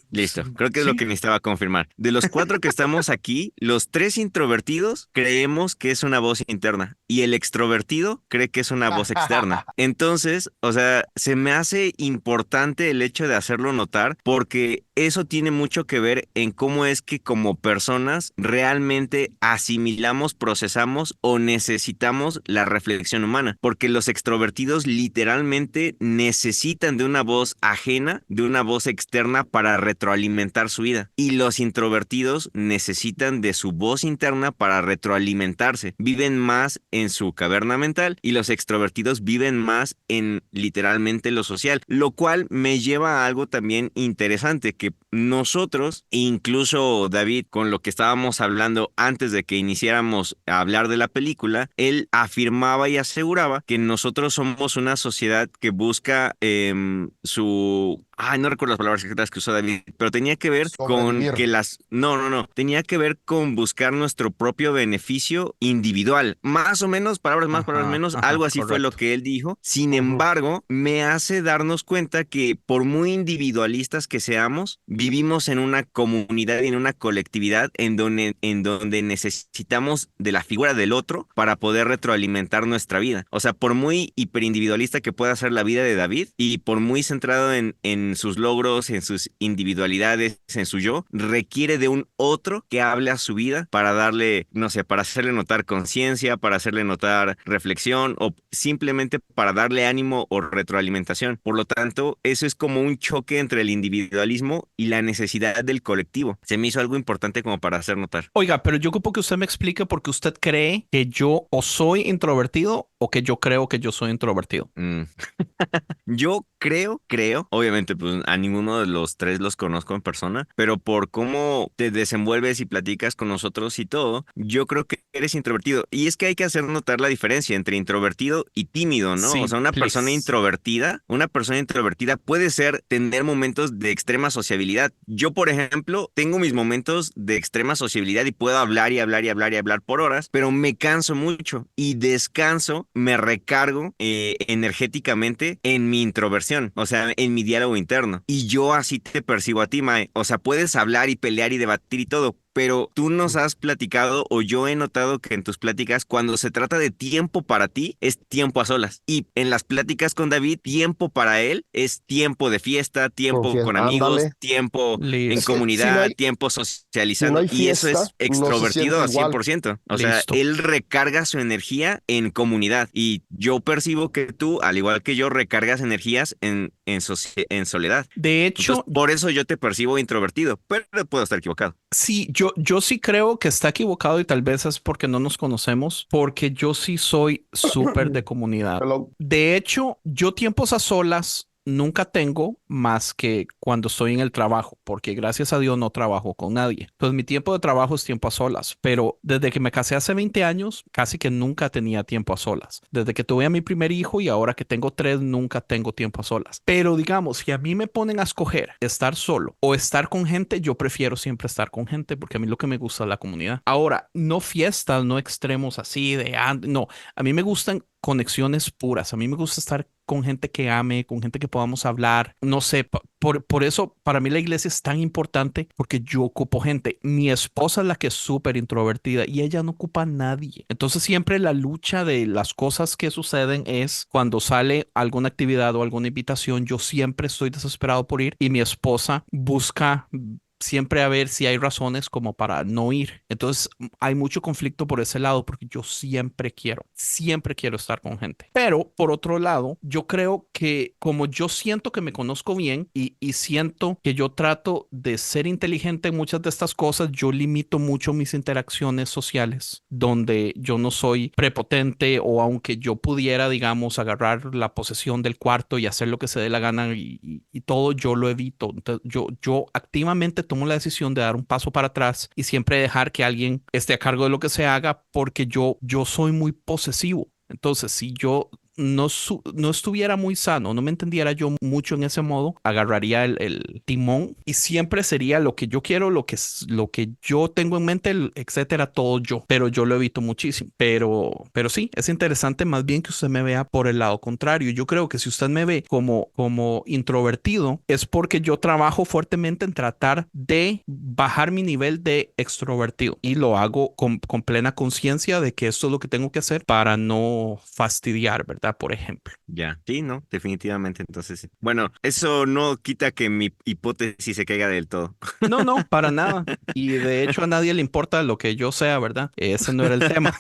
listo. Creo que es lo que Sí. necesitaba confirmar. De los cuatro que estamos aquí, los tres introvertidos creemos que es una voz interna y el extrovertido cree que es una voz externa. Entonces, o sea, se me hace importante el hecho de hacerlo notar porque eso tiene mucho que ver en cómo es que como personas realmente asimilamos, procesamos o necesitamos la reflexión humana. Porque los extrovertidos literalmente necesitan de una voz ajena, de una voz externa para retroalimentar su vida. Y los introvertidos necesitan de su voz interna para retroalimentarse. Viven más en su caverna mental y los extrovertidos viven más en literalmente lo social. Lo cual me lleva a algo también interesante que nosotros, incluso David, con lo que estábamos hablando antes de que iniciáramos a hablar de la película, él afirmaba y aseguraba que nosotros somos una sociedad que busca su... Ay, no recuerdo las palabras exactas que usó David, pero tenía que ver con Sobrevivir. que las... No, no, no. Tenía que ver con buscar nuestro propio beneficio individual. Más o menos, palabras más, palabras Ajá, menos, ajá, algo así fue lo correcto. que él dijo. Sin Ujú. embargo, me hace darnos cuenta que por muy individualistas que seamos, vivimos en una comunidad y en una colectividad en donde necesitamos de la figura del otro para poder retroalimentar nuestra vida. O sea, por muy hiperindividualistas individualista que pueda ser la vida de David, y por muy centrado en sus logros, en sus individualidades, en su yo, requiere de un otro que hable a su vida para darle, no sé, para hacerle notar conciencia, para hacerle notar reflexión o simplemente para darle ánimo o retroalimentación. Por lo tanto, eso es como un choque entre el individualismo y la necesidad del colectivo. Se me hizo algo importante como para hacer notar. Oiga, pero yo ocupo que usted me explique por qué usted cree que yo o soy introvertido o que yo creo que yo soy introvertido. Yo creo, obviamente pues a ninguno de los tres los conozco en persona, pero por cómo te desenvuelves y platicas con nosotros y todo, yo creo que eres introvertido. Y es que hay que hacer notar la diferencia entre introvertido y tímido, ¿no? Sí, O sea, una please. persona introvertida puede ser tener momentos de extrema sociabilidad. Yo, por ejemplo, tengo mis momentos de extrema sociabilidad y puedo hablar y hablar y hablar y hablar por horas, pero me canso mucho y descanso, me recargo energéticamente en mi introversión, o sea, en mi diálogo interno. Y yo así te percibo a ti, Mae. O sea, puedes hablar y pelear y debatir y todo, pero tú nos has platicado o yo he notado que en tus pláticas, cuando se trata de tiempo para ti, es tiempo a solas. Y en las pláticas con David, tiempo para él es tiempo de fiesta, tiempo con amigos, Ándale. tiempo en Es Listo. que comunidad, si tiempo no socializando. hay Y eso fiesta, es no se extrovertido siente a igual. 100%. O sea, Listo. él recarga su energía en comunidad. Y yo percibo que tú, al igual que yo, recargas energías en soledad. De Entonces, hecho, por eso yo te percibo introvertido, pero puedo estar equivocado. sí, yo sí creo que está equivocado y tal vez es porque no nos conocemos, porque yo sí soy súper de comunidad. Hello. De hecho, yo tiempos a solas nunca tengo más que cuando estoy en el trabajo, porque gracias a Dios no trabajo con nadie. Entonces mi tiempo de trabajo es tiempo a solas, pero desde que me casé hace 20 años, casi que nunca tenía tiempo a solas. Desde que tuve a mi primer hijo y ahora que tengo tres, nunca tengo tiempo a solas. Pero digamos, si a mí me ponen a escoger estar solo o estar con gente, yo prefiero siempre estar con gente porque a mí lo que me gusta es la comunidad. Ahora, no fiestas, no extremos así de, no, a mí me gustan conexiones puras. A mí me gusta estar con gente que ame, con gente que podamos hablar. No sé, por eso para mí la iglesia es tan importante porque yo ocupo gente. Mi esposa es la que es súper introvertida y ella no ocupa a nadie. Entonces siempre la lucha de las cosas que suceden es cuando sale alguna actividad o alguna invitación, yo siempre estoy desesperado por ir y mi esposa busca siempre a ver si hay razones como para no ir. Entonces hay mucho conflicto por ese lado porque yo siempre quiero estar con gente. Pero por otro lado, yo creo que como yo siento que me conozco bien y siento que yo trato de ser inteligente en muchas de estas cosas, yo limito mucho mis interacciones sociales donde yo no soy prepotente o aunque yo pudiera, digamos, agarrar la posesión del cuarto y hacer lo que se dé la gana y todo, yo lo evito. Entonces, yo activamente tomo la decisión de dar un paso para atrás y siempre dejar que alguien esté a cargo de lo que se haga porque yo soy muy posesivo. Entonces, si yo no estuviera muy sano, no me entendiera yo mucho en ese modo, agarraría el timón y siempre sería lo que yo quiero, lo que yo tengo en mente, etcétera, todo yo, pero yo lo evito muchísimo. Pero sí, es interesante más bien que usted me vea por el lado contrario. Yo creo que si usted me ve como introvertido, es porque yo trabajo fuertemente en tratar de bajar mi nivel de extrovertido y lo hago con plena conciencia de que esto es lo que tengo que hacer para no fastidiar, ¿verdad? Por ejemplo. Ya, sí, no, definitivamente. Entonces, sí. Bueno, eso no quita que mi hipótesis se caiga del todo. No, para nada. Y de hecho a nadie le importa lo que yo sea, ¿verdad? Ese no era el tema.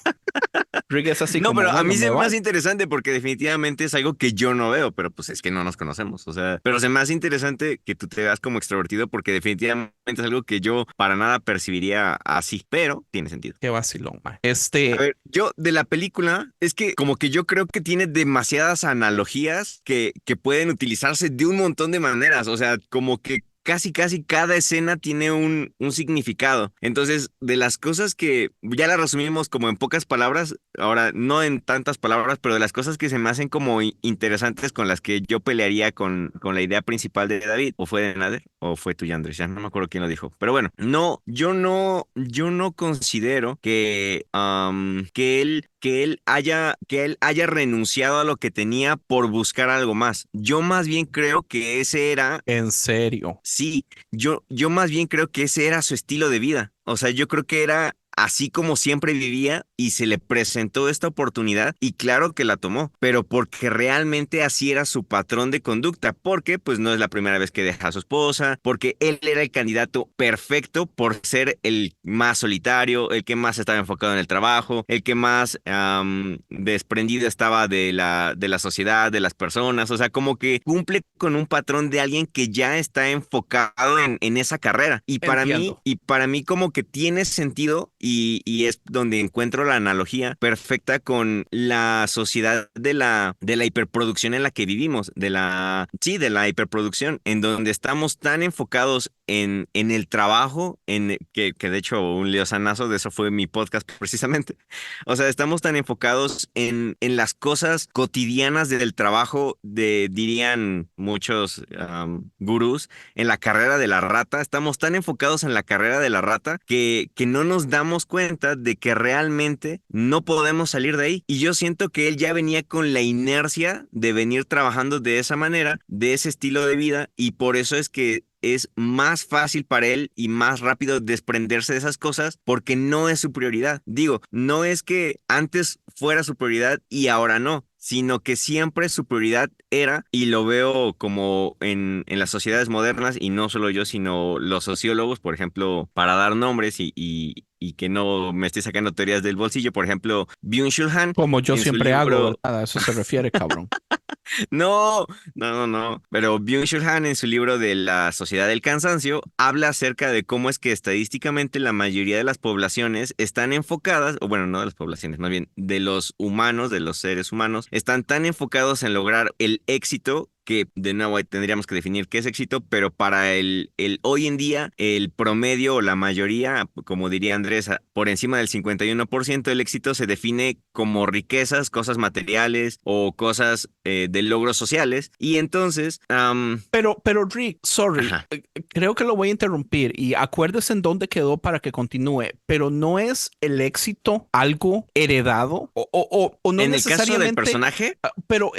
Rick es así No, como, pero a bueno, mí se me me va. hace interesante porque definitivamente es algo que yo no veo, pero pues es que no nos conocemos, o sea, pero se me hace interesante que tú te veas como extrovertido porque definitivamente es algo que yo para nada percibiría así, pero tiene sentido. Qué vacilón, man. A ver, yo de la película es que como que yo creo que tiene demasiadas analogías que pueden utilizarse de un montón de maneras, o sea, como que casi cada escena tiene un significado. Entonces, de las cosas que ya las resumimos como en pocas palabras, ahora no en tantas palabras, pero de las cosas que se me hacen como interesantes con las que yo pelearía con la idea principal de David, o fue de Nader, o fue tuya, Andrés, ya no me acuerdo quién lo dijo. Pero bueno, yo no considero que él haya renunciado a lo que tenía por buscar algo más. Yo más bien creo que ese era. En serio. Sí, yo más bien creo que ese era su estilo de vida. O sea, yo creo que era así como siempre vivía y se le presentó esta oportunidad y claro que la tomó, pero porque realmente así era su patrón de conducta, porque pues no es la primera vez que deja a su esposa, porque él era el candidato perfecto por ser el más solitario, el que más estaba enfocado en el trabajo, el que más desprendido estaba de la sociedad, de las personas, o sea, como que cumple con un patrón de alguien que ya está enfocado en esa carrera. Entiendo. Y para mí como que tiene sentido y es donde encuentro la analogía perfecta con la sociedad de la hiperproducción en la que vivimos, sí, de la hiperproducción, en donde estamos tan enfocados en el trabajo, que de hecho un liosanazo de eso fue mi podcast precisamente. O sea, estamos tan enfocados en las cosas cotidianas del trabajo, dirían muchos gurús, en la carrera de la rata. Estamos tan enfocados en la carrera de la rata que no nos damos cuenta de que realmente no podemos salir de ahí. Y yo siento que él ya venía con la inercia de venir trabajando de esa manera, de ese estilo de vida, y por eso es que es más fácil para él y más rápido desprenderse de esas cosas porque no es su prioridad. Digo, no es que antes fuera su prioridad y ahora no, sino que siempre su prioridad era, y lo veo como en las sociedades modernas, y no solo yo, sino los sociólogos, por ejemplo, para dar nombres y que no me esté sacando teorías del bolsillo, por ejemplo, Byung-Chul Han, Como yo en su siempre hago, libro. ¿verdad? A eso se refiere, cabrón. No, no. Pero Byung-Chul Han en su libro de La Sociedad del Cansancio habla acerca de cómo es que estadísticamente la mayoría de las poblaciones están enfocadas, o bueno, no de las poblaciones, más bien de los humanos, de los seres humanos, están tan enfocados en lograr el éxito que de nuevo ahí tendríamos que definir qué es éxito, pero para el hoy en día, el promedio o la mayoría, como diría Andrés, por encima del 51% del éxito se define como riquezas, cosas materiales o cosas de logros sociales. Y entonces, Pero Rick, sorry, ajá. creo que lo voy a interrumpir y acuérdese en dónde quedó para que continúe, pero ¿no es el éxito algo heredado o no En el caso del necesariamente? personaje, Pero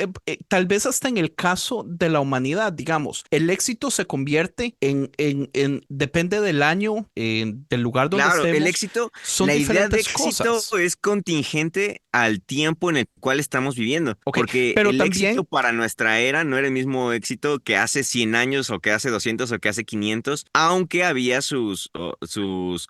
tal vez hasta en el caso de la humanidad, digamos, el éxito se convierte depende del año, del lugar donde claro, el estemos, éxito, son la idea de diferentes éxito cosas. es contingente al tiempo en el cual estamos viviendo, Ok, porque pero el éxito también, para nuestra era no era el mismo éxito que hace 100 años o que hace 200 o que hace 500, aunque había sus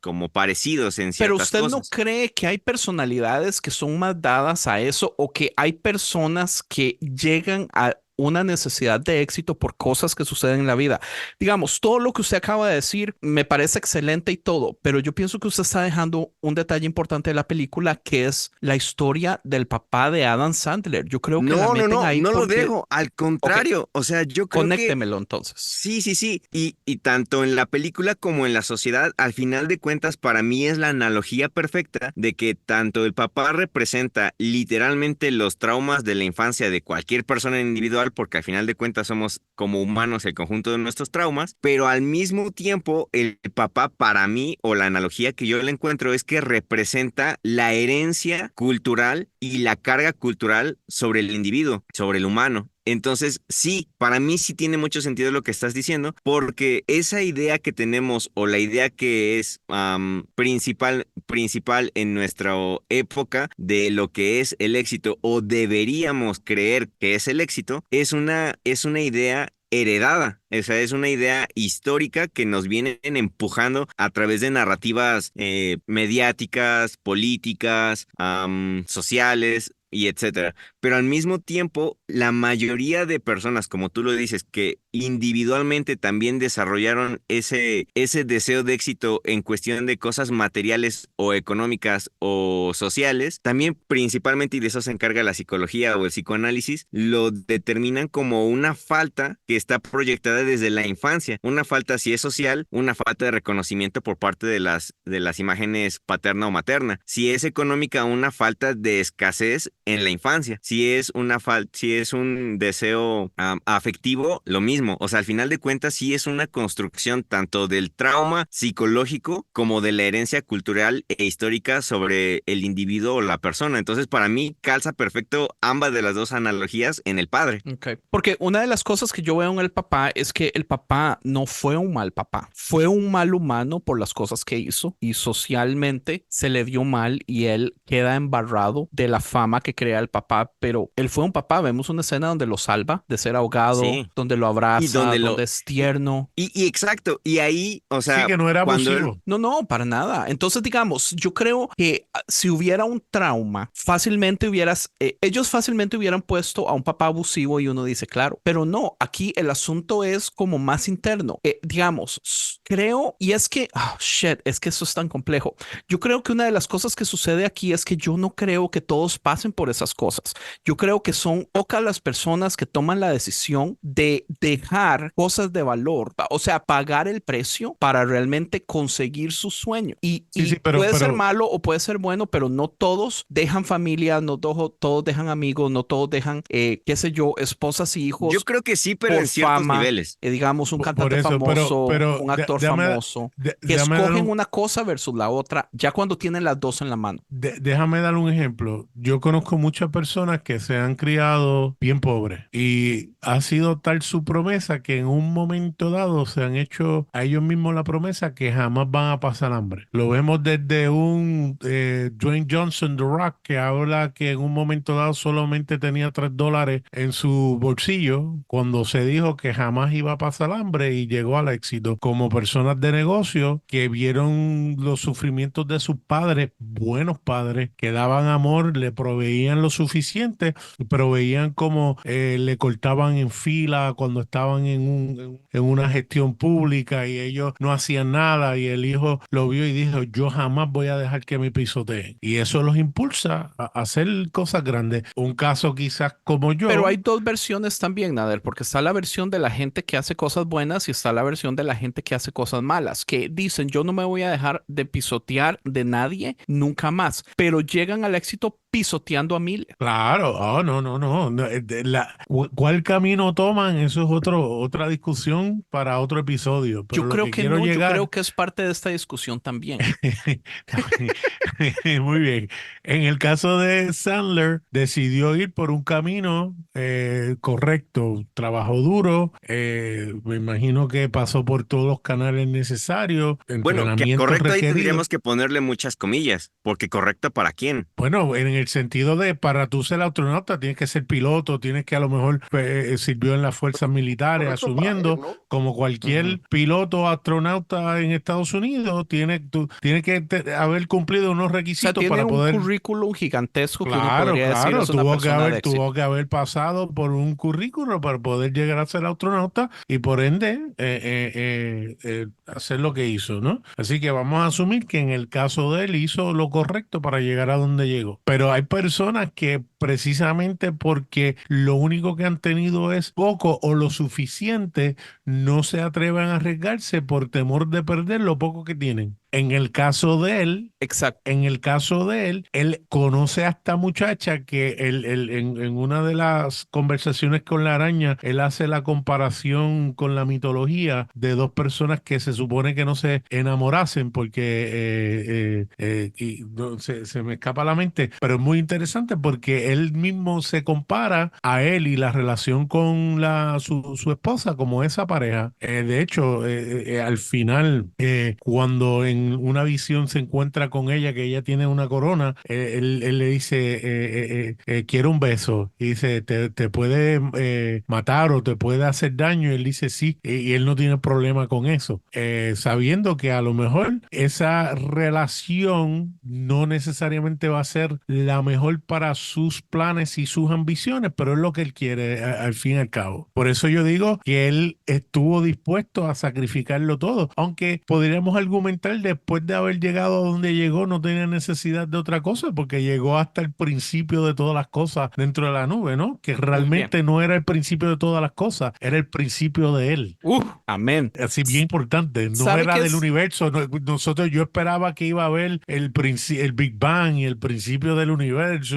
como parecidos en pero ciertas ¿usted no cosas. cree que hay personalidades que son más dadas a eso o que hay personas que llegan a una necesidad de éxito por cosas que suceden en la vida? Digamos, todo lo que usted acaba de decir me parece excelente y todo, pero yo pienso que usted está dejando un detalle importante de la película, que es la historia del papá de Adam Sandler. Yo creo que la meten ahí No lo porque, dejo, al ok, contrario, o sea, yo creo que conéctemelo entonces. sí. Y tanto en la película como en la sociedad, al final de cuentas, para mí es la analogía perfecta de que tanto el papá representa literalmente los traumas de la infancia de cualquier persona individual, porque al final de cuentas somos como humanos el conjunto de nuestros traumas, pero al mismo tiempo el papá para mí, o la analogía que yo le encuentro, es que representa la herencia cultural y la carga cultural sobre el individuo, sobre el humano. Entonces, sí, para mí sí tiene mucho sentido lo que estás diciendo, porque esa idea que tenemos o la idea que es principal en nuestra época de lo que es el éxito o deberíamos creer que es el éxito, es una idea heredada, o sea, es una idea histórica que nos vienen empujando a través de narrativas mediáticas, políticas, sociales y etcétera. Pero al mismo tiempo, la mayoría de personas, como tú lo dices, que individualmente también desarrollaron ese deseo de éxito en cuestión de cosas materiales o económicas o sociales, también principalmente, y de eso se encarga la psicología o el psicoanálisis, lo determinan como una falta que está proyectada desde la infancia. Una falta si es social, una falta de reconocimiento por parte de las imágenes paterna o materna. Si es económica, una falta de escasez en la infancia. Si es un deseo afectivo, lo mismo. O sea, al final de cuentas, sí es una construcción tanto del trauma psicológico como de la herencia cultural e histórica sobre el individuo o la persona. Entonces, para mí, calza perfecto ambas de las dos analogías en el padre. Ok. Porque una de las cosas que yo veo en el papá es que el papá no fue un mal papá, fue un mal humano por las cosas que hizo y socialmente se le dio mal y él queda embarrado de la fama que crea el papá, pero él fue un papá. Vemos una escena donde lo salva de ser ahogado, Sí. donde lo Y abraza, donde donde es tierno. y exacto. Y ahí, o Sí, sea, que no era cuando abusivo. No, no, para nada. Entonces, digamos, yo creo que si hubiera un trauma, ellos fácilmente hubieran puesto a un papá abusivo y uno dice, claro, pero no, aquí el asunto es como más interno. Digamos, creo, y es que, es que eso es tan complejo. Yo creo que una de las cosas que sucede aquí es que yo no creo que todos pasen por esas cosas. Yo creo que son pocas las personas que toman la decisión de dejar cosas de valor, o sea, pagar el precio para realmente conseguir su sueño. Y Sí, puede ser malo o puede ser bueno, pero no todos dejan familia, no todos dejan amigos, no todos dejan, qué sé yo, esposas y yo hijos creo que sí, pero por en ciertos fama, niveles. digamos, un Por cantante eso, famoso, un actor déjame, famoso, que déjame dar escogen una cosa versus la otra, ya cuando tienen las dos en la mano. déjame dar un ejemplo. Yo conozco muchas personas que se han criado bien pobres y ha sido tal su promesa que en un momento dado se han hecho a ellos mismos la promesa que jamás van a pasar hambre. Lo vemos desde un Dwayne Johnson, The Rock, que habla que en un momento dado solamente tenía $3 en su bolsillo cuando se dijo que jamás iba a pasar hambre y llegó al éxito. Como personas de negocio que vieron los sufrimientos de sus padres, buenos padres, que daban amor, le proveían lo suficiente, proveían como le cortaban en fila cuando estaban en una gestión pública y ellos no hacían nada y el hijo lo vio y dijo, yo jamás voy a dejar que me pisoteen. Y eso los impulsa a hacer cosas grandes. Un caso quizás como yo. Pero hay dos versiones también, Nader, porque está la versión de la gente que hace cosas buenas y está la versión de la gente que hace cosas malas, que dicen, yo no me voy a dejar de pisotear de nadie nunca más, pero llegan al éxito pisoteando a miles. Claro, no, no, no, no, ¿cuál camino toman? Eso es otra discusión para otro episodio. Pero Yo lo creo que que quiero no, yo llegar, creo que es parte de esta discusión también. muy bien. En el caso de Sandler, decidió ir por un camino correcto. Trabajó duro, me imagino que pasó por todos los canales necesarios, Bueno, que entrenamiento correcto ahí requerido. tendríamos que ponerle muchas comillas, porque correcto para quién. Bueno, en el sentido de para tú ser astronauta tienes que ser piloto, tienes que a lo mejor sirvió en las fuerzas militares, Correcto para asumiendo él, ¿no? como cualquier piloto astronauta en Estados Unidos, tienes que haber cumplido unos O sea, requisitos tiene para un poder. currículum gigantesco que uno Claro, podría decir claro, es una persona de éxito. tuvo que haber pasado por un currículo para poder llegar a ser astronauta y por ende hacer lo que hizo, ¿no? Así que vamos a asumir que en el caso de él hizo lo correcto para llegar a donde llegó. Pero hay personas que precisamente porque lo único que han tenido es poco o lo suficiente, no se atreven a arriesgarse por temor de perder lo poco que tienen. En el caso de él, Exacto. él conoce a esta muchacha que en una de las conversaciones con la araña, él hace la comparación con la mitología de dos personas que se supone que no se enamorasen porque y se me escapa la mente, pero es muy interesante porque él mismo se compara a él y la relación con su esposa como esa pareja. De hecho, al final, cuando en una visión se encuentra con ella, que ella tiene una corona, él le dice, quiero un beso. Y dice, te puede matar o te puede hacer daño. Y él dice, sí. Y él no tiene problema con eso. Sabiendo que a lo mejor esa relación no necesariamente va a ser la mejor para sus planes y sus ambiciones, pero es lo que él quiere al fin y al cabo. Por eso yo digo que él estuvo dispuesto a sacrificarlo todo, aunque podríamos argumentar de después de haber llegado a donde llegó no tenía necesidad de otra cosa, porque llegó hasta el principio de todas las cosas dentro de la nube, ¿no? Que realmente no era el principio de todas las cosas, era el principio de él. Amén. Así bien importante, no ¿Sabe era qué del es? universo. Yo esperaba que iba a haber el Big Bang y el principio del universo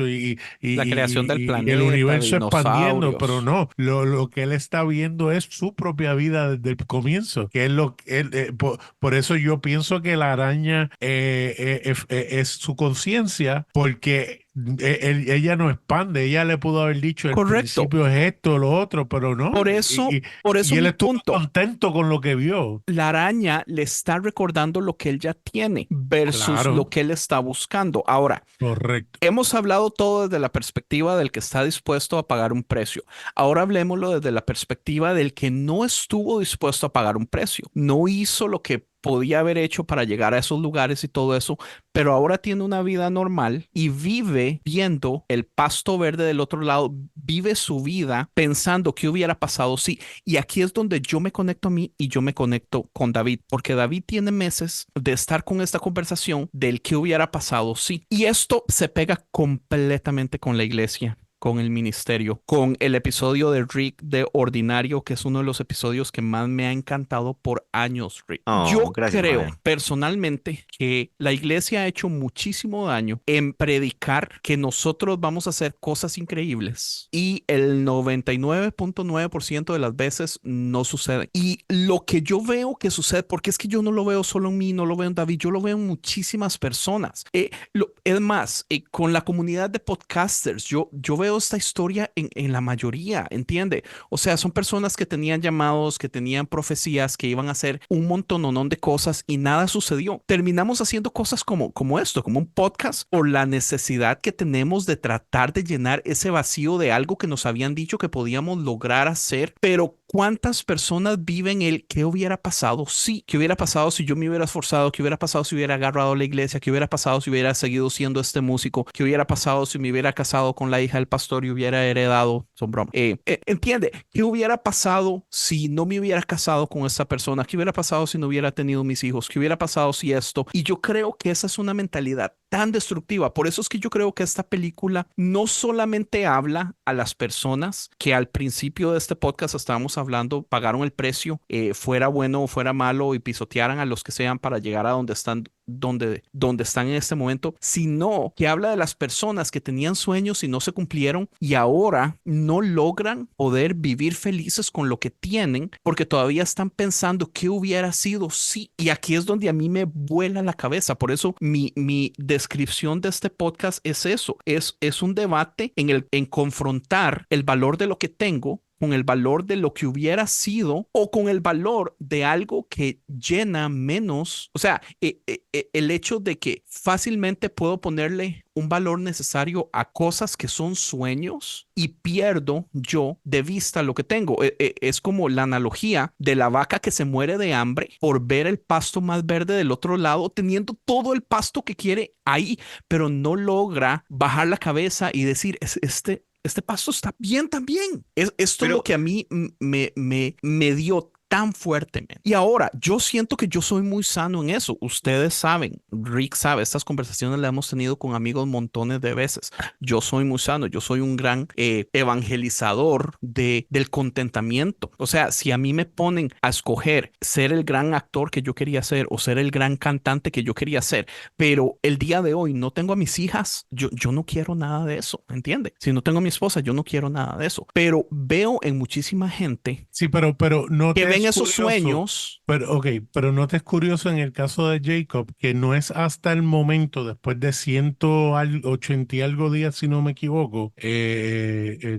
La creación del y el planeta, universo expandiendo, pero dinosaurios. no, lo que él está viendo es su propia vida desde el comienzo, que es lo que por eso yo pienso que la araña es su conciencia, porque ella no expande, ella le pudo haber dicho el Correcto. principio es esto, lo otro, pero no. Por eso Y él mi estuvo punto. contento con lo que vio. La araña le está recordando lo que él ya tiene versus Claro. lo que él está buscando. Ahora, Correcto. hemos hablado todo desde la perspectiva del que está dispuesto a pagar un precio. Ahora hablemoslo desde la perspectiva del que no estuvo dispuesto a pagar un precio. No hizo lo que podía haber hecho para llegar a esos lugares y todo eso, pero ahora tiene una vida normal y vive viendo el pasto verde del otro lado, vive su vida pensando qué hubiera pasado si. Y aquí es donde yo me conecto a mí y yo me conecto con David, porque David tiene meses de estar con esta conversación del qué hubiera pasado si. Y esto se pega completamente con la iglesia, con el ministerio, con el episodio de Rick de Ordinario, que es uno de los episodios que más me ha encantado por años, Rick. Oh, Yo gracias, creo Brian. personalmente que la iglesia ha hecho muchísimo daño en predicar que nosotros vamos a hacer cosas increíbles y el 99.9% de las veces no sucede. Y lo que yo veo que sucede, porque es que yo no lo veo solo en mí, no lo veo en David, yo lo veo en muchísimas personas. Es más, con la comunidad de podcasters, yo veo esta historia en la mayoría, ¿entiende? O sea, son personas que tenían llamados, que tenían profecías, que iban a hacer un montononón de cosas y nada sucedió. Terminamos haciendo cosas como esto, como un podcast, por la necesidad que tenemos de tratar de llenar ese vacío de algo que nos habían dicho que podíamos lograr hacer, pero ¿cuántas personas viven el qué hubiera pasado si? ¿Qué hubiera pasado si yo me hubiera esforzado? ¿Qué hubiera pasado si hubiera agarrado la iglesia? ¿Qué hubiera pasado si hubiera seguido siendo este músico? ¿Qué hubiera pasado si me hubiera casado con la hija del pastor y hubiera heredado? Son bromas. ¿Entiende? ¿Qué hubiera pasado si no me hubiera casado con esta persona? ¿Qué hubiera pasado si no hubiera tenido mis hijos? ¿Qué hubiera pasado si esto? Y yo creo que esa es una mentalidad tan destructiva. Por eso es que yo creo que esta película no solamente habla a las personas que al principio de este podcast estábamos hablando, pagaron el precio, fuera bueno o fuera malo, y pisotearan a los que sean para llegar a donde están, donde están en este momento, sino que habla de las personas que tenían sueños y no se cumplieron y ahora no logran poder vivir felices con lo que tienen porque todavía están pensando qué hubiera sido si. Y aquí es donde a mí me vuela la cabeza. Por eso mi descripción de este podcast es eso, es un debate en confrontar el valor de lo que tengo con el valor de lo que hubiera sido o con el valor de algo que llena menos. O sea, el hecho de que fácilmente puedo ponerle un valor necesario a cosas que son sueños y pierdo yo de vista lo que tengo. Es como la analogía de la vaca que se muere de hambre por ver el pasto más verde del otro lado, teniendo todo el pasto que quiere ahí, pero no logra bajar la cabeza y decir, este pasto está bien también. Esto es Pero lo que a mí me dio tan fuertemente. Y ahora, yo siento que yo soy muy sano en eso. Ustedes saben, Rick sabe, estas conversaciones las hemos tenido con amigos montones de veces. Yo soy muy sano, yo soy un gran evangelizador del contentamiento. O sea, si a mí me ponen a escoger ser el gran actor que yo quería ser o ser el gran cantante que yo quería ser, pero el día de hoy no tengo a mis hijas, yo no quiero nada de eso, ¿entiende? Si no tengo a mi esposa, yo no quiero nada de eso. Pero veo en muchísima gente Sí, pero no que te ven es esos curioso. sueños. Pero no te es curioso en el caso de Jacob, que no es hasta el momento, después de 180 y algo días, si no me equivoco,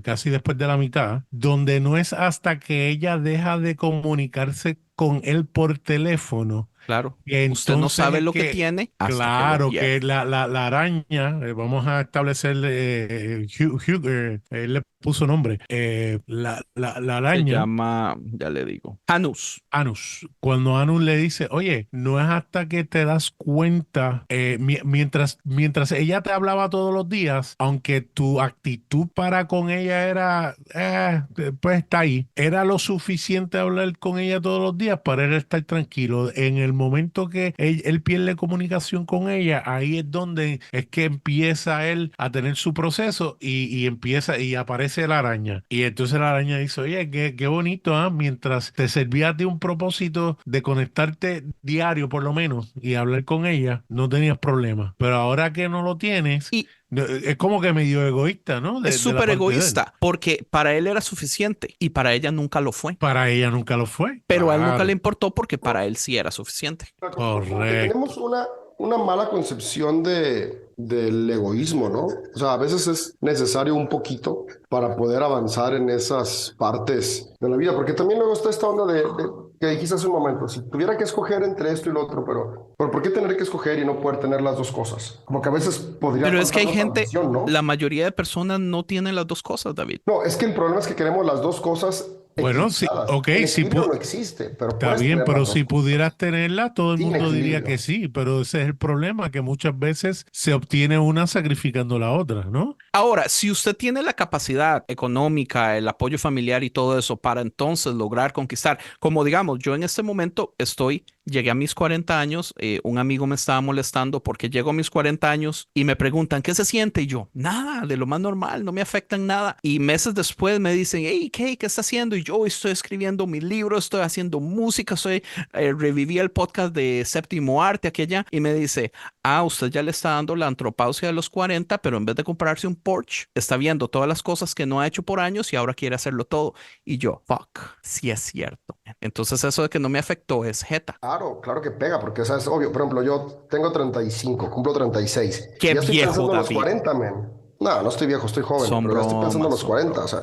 casi después de la mitad, donde no es hasta que ella deja de comunicarse con él por teléfono. Claro, Y usted no entonces sabe es lo que tiene hasta claro, que lo que pierde. la araña, vamos a establecer, él le puso nombre. La Se araña. llama, ya le digo, Janus. Anus. Cuando Anus le dice, oye, no es hasta que te das cuenta, mientras ella te hablaba todos los días, aunque tu actitud para con ella era, pues está ahí, era lo suficiente hablar con ella todos los días para él estar tranquilo. En el momento que él pierde comunicación con ella, ahí es donde es que empieza él a tener su proceso y empieza y aparece la araña. Y entonces la araña dice, oye, qué bonito, ¿ah? Mientras te servías de un propósito de conectarte diario por lo menos y hablar con ella, no tenías problema. Pero ahora que no lo tienes, Y es como que medio egoísta, ¿no? es De la súper parte de él. egoísta porque para él era suficiente y para ella nunca lo fue. Para ella nunca lo fue. Pero a él nunca Claro. le importó porque para él sí era suficiente. Como que Correcto. tenemos una mala concepción del egoísmo, ¿no? O sea, a veces es necesario un poquito para poder avanzar en esas partes de la vida, porque también luego está esta onda de que dijiste hace un momento, si tuviera que escoger entre esto y lo otro, pero ¿por qué tener que escoger y no poder tener las dos cosas? Como que a veces podría Pero es que hay faltarnos la gente, visión, ¿no? la mayoría de personas no tienen las dos cosas, David. No, es que el problema es que queremos las dos cosas Bueno, sí, equilibradas. ok, El sí, equilibrio no existe, pero está puedes bien, tener pero las dos si cosas. pudieras tenerla, todo el Sin mundo diría equilibrio. que sí, pero ese es el problema, que muchas veces se obtiene una sacrificando la otra, ¿no? Ahora, si usted tiene la capacidad económica, el apoyo familiar y todo eso para entonces lograr conquistar, como digamos, yo en este momento llegué a mis 40 años, un amigo me estaba molestando porque llego a mis 40 años y me preguntan, ¿qué se siente? Y yo, nada, de lo más normal, no me afecta en nada. Y meses después me dicen, hey, ¿qué está haciendo? Y yo estoy escribiendo mi libro, estoy haciendo música, reviví el podcast de Séptimo Arte aquí allá y me dice, usted ya le está dando la antropausia de los 40, pero en vez de comprarse un Porsche, está viendo todas las cosas que no ha hecho por años y ahora quiere hacerlo todo. Y yo, fuck, sí es cierto. Entonces eso de que no me afectó es jeta. Claro que pega, porque o sea, es obvio. Por ejemplo, yo tengo 35, cumplo 36. Qué Y ya estoy viejo, pensando en los David. 40, man. No estoy viejo, estoy joven, Son pero ya estoy pensando en bromas, los son 40, o sea,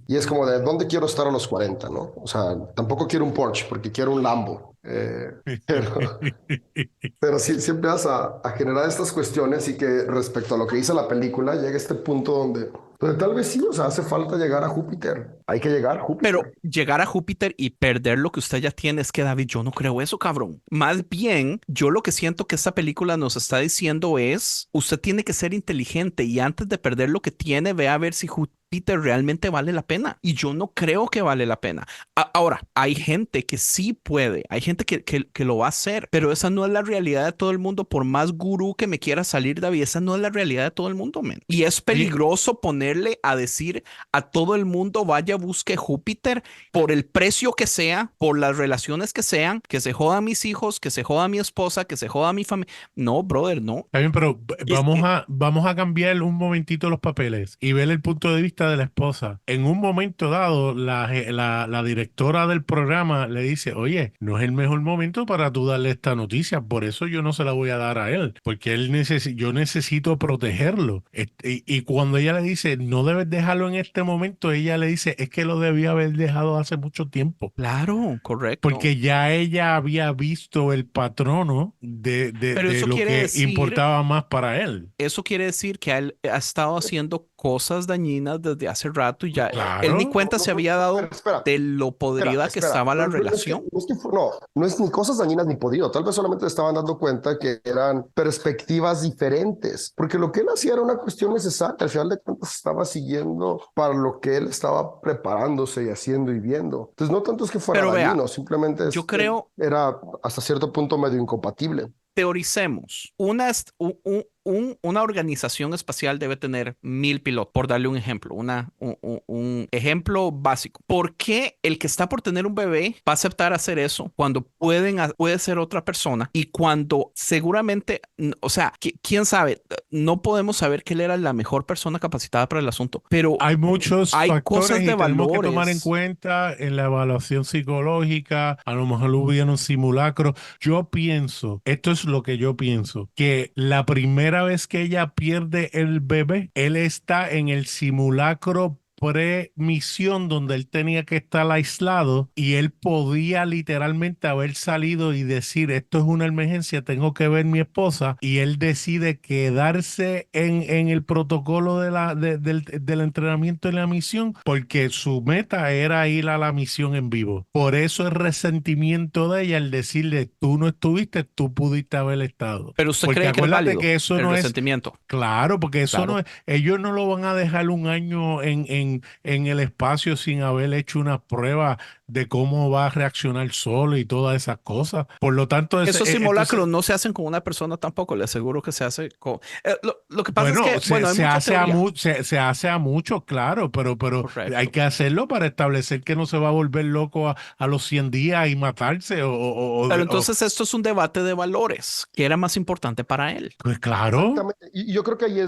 y es como de dónde quiero estar a los 40, ¿no? O sea, tampoco quiero un Porsche, porque quiero un Lambo. Pero, pero sí empiezas a generar estas cuestiones y que respecto a lo que dice la película, llega este punto donde tal vez sí, o sea, hace falta llegar a Júpiter. Hay que llegar a Júpiter. Pero llegar a Júpiter y perder lo que usted ya tiene es que, David, yo no creo eso, cabrón. Más bien, yo lo que siento que esta película nos está diciendo es, usted tiene que ser inteligente y antes de perder lo que tiene, ve a ver si Júpiter realmente vale la pena. Y yo no creo que vale la pena. Ahora, hay gente que sí puede, hay gente que lo va a hacer, pero esa no es la realidad de todo el mundo, por más gurú que me quiera salir, David, esa no es la realidad de todo el mundo, men. Y es peligroso ponerle a decir a todo el mundo, vaya, busque Júpiter por el precio que sea, por las relaciones que sean, que se jodan mis hijos, que se joda mi esposa, que se joda mi familia. No, brother, no. Está bien, pero Es que- vamos a cambiar un momentito los papeles y ver el punto de vista de la esposa. En un momento dado, la directora del programa le dice, oye, no es el mejor momento para tú darle esta noticia, por eso yo no se la voy a dar a él, porque yo necesito protegerlo. Y cuando ella le dice, no debes dejarlo en este momento, ella le dice, es que lo debía haber dejado hace mucho tiempo. Claro, correcto. Porque ya ella había visto el patrono Pero de eso lo quiere que decir, importaba más para él. eso quiere decir que él ha estado haciendo cosas dañinas desde hace rato y ya él ni Claro. cuenta se había dado Espera. de lo podrida que estaba la relación. No es ni cosas dañinas ni podrido. Tal vez solamente estaban dando cuenta que eran perspectivas diferentes, porque lo que él hacía era una cuestión necesaria. Al final de cuentas estaba siguiendo para lo que él estaba preparándose y haciendo y viendo. Entonces no tanto es que fuera Pero vea, dañino, simplemente yo creo, era hasta cierto punto medio incompatible. teoricemos, una organización espacial debe tener 1000 pilotos, por darle un ejemplo, un ejemplo básico. ¿Por qué el que está por tener un bebé va a aceptar hacer eso cuando puede ser otra persona y cuando seguramente, o sea, quién sabe, no podemos saber que él era la mejor persona capacitada para el asunto, pero Hay muchos hay factores cosas y de tenemos que tomar en valores. cuenta en la evaluación psicológica, a lo mejor hubiera un simulacro. Yo pienso, esto es lo que yo pienso, que la primera vez que ella pierde el bebé, él está en el simulacro pre-misión donde él tenía que estar aislado y él podía literalmente haber salido y decir, esto es una emergencia, tengo que ver mi esposa, y él decide quedarse en el protocolo del entrenamiento en la misión porque su meta era ir a la misión en vivo. Por eso el resentimiento de ella al decirle, tú no estuviste, tú pudiste haber estado. Pero usted Porque cree que es acuérdate válido que eso el no es, resentimiento. claro, porque eso Claro. no es, ellos no lo van a dejar un año en el espacio sin haber hecho una prueba de cómo va a reaccionar solo y todas esas cosas. Por lo tanto, Esos simulacros entonces, no se hacen con una persona tampoco, le aseguro que se hace con... lo que pasa bueno, es que, bueno, hay se mucha hace a teoría. se hace a muchos, claro, pero hay Correcto. que hacerlo para establecer que no se va a volver loco a los 100 días y matarse Pero entonces esto es un debate de valores, que era más importante para él. pues claro. Exactamente. Y yo creo que ahí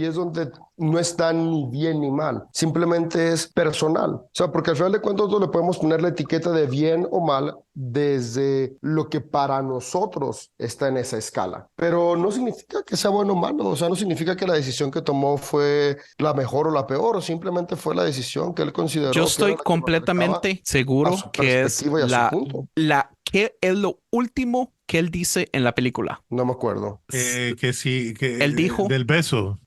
es donde no está ni bien ni mal. Simplemente es personal. O sea, porque al final de cuentas nosotros le podemos poner la etiqueta de bien o mal desde lo que para nosotros está en esa escala. Pero no significa que sea bueno o malo. O sea, no significa que la decisión que tomó fue la mejor o la peor. Simplemente fue la decisión que él consideró Yo que era estoy la que lo acercaba completamente a seguro su que es perspectiva y a su punto. que es lo último que él dice en la película. No me acuerdo. Que sí, que Él dijo, del beso.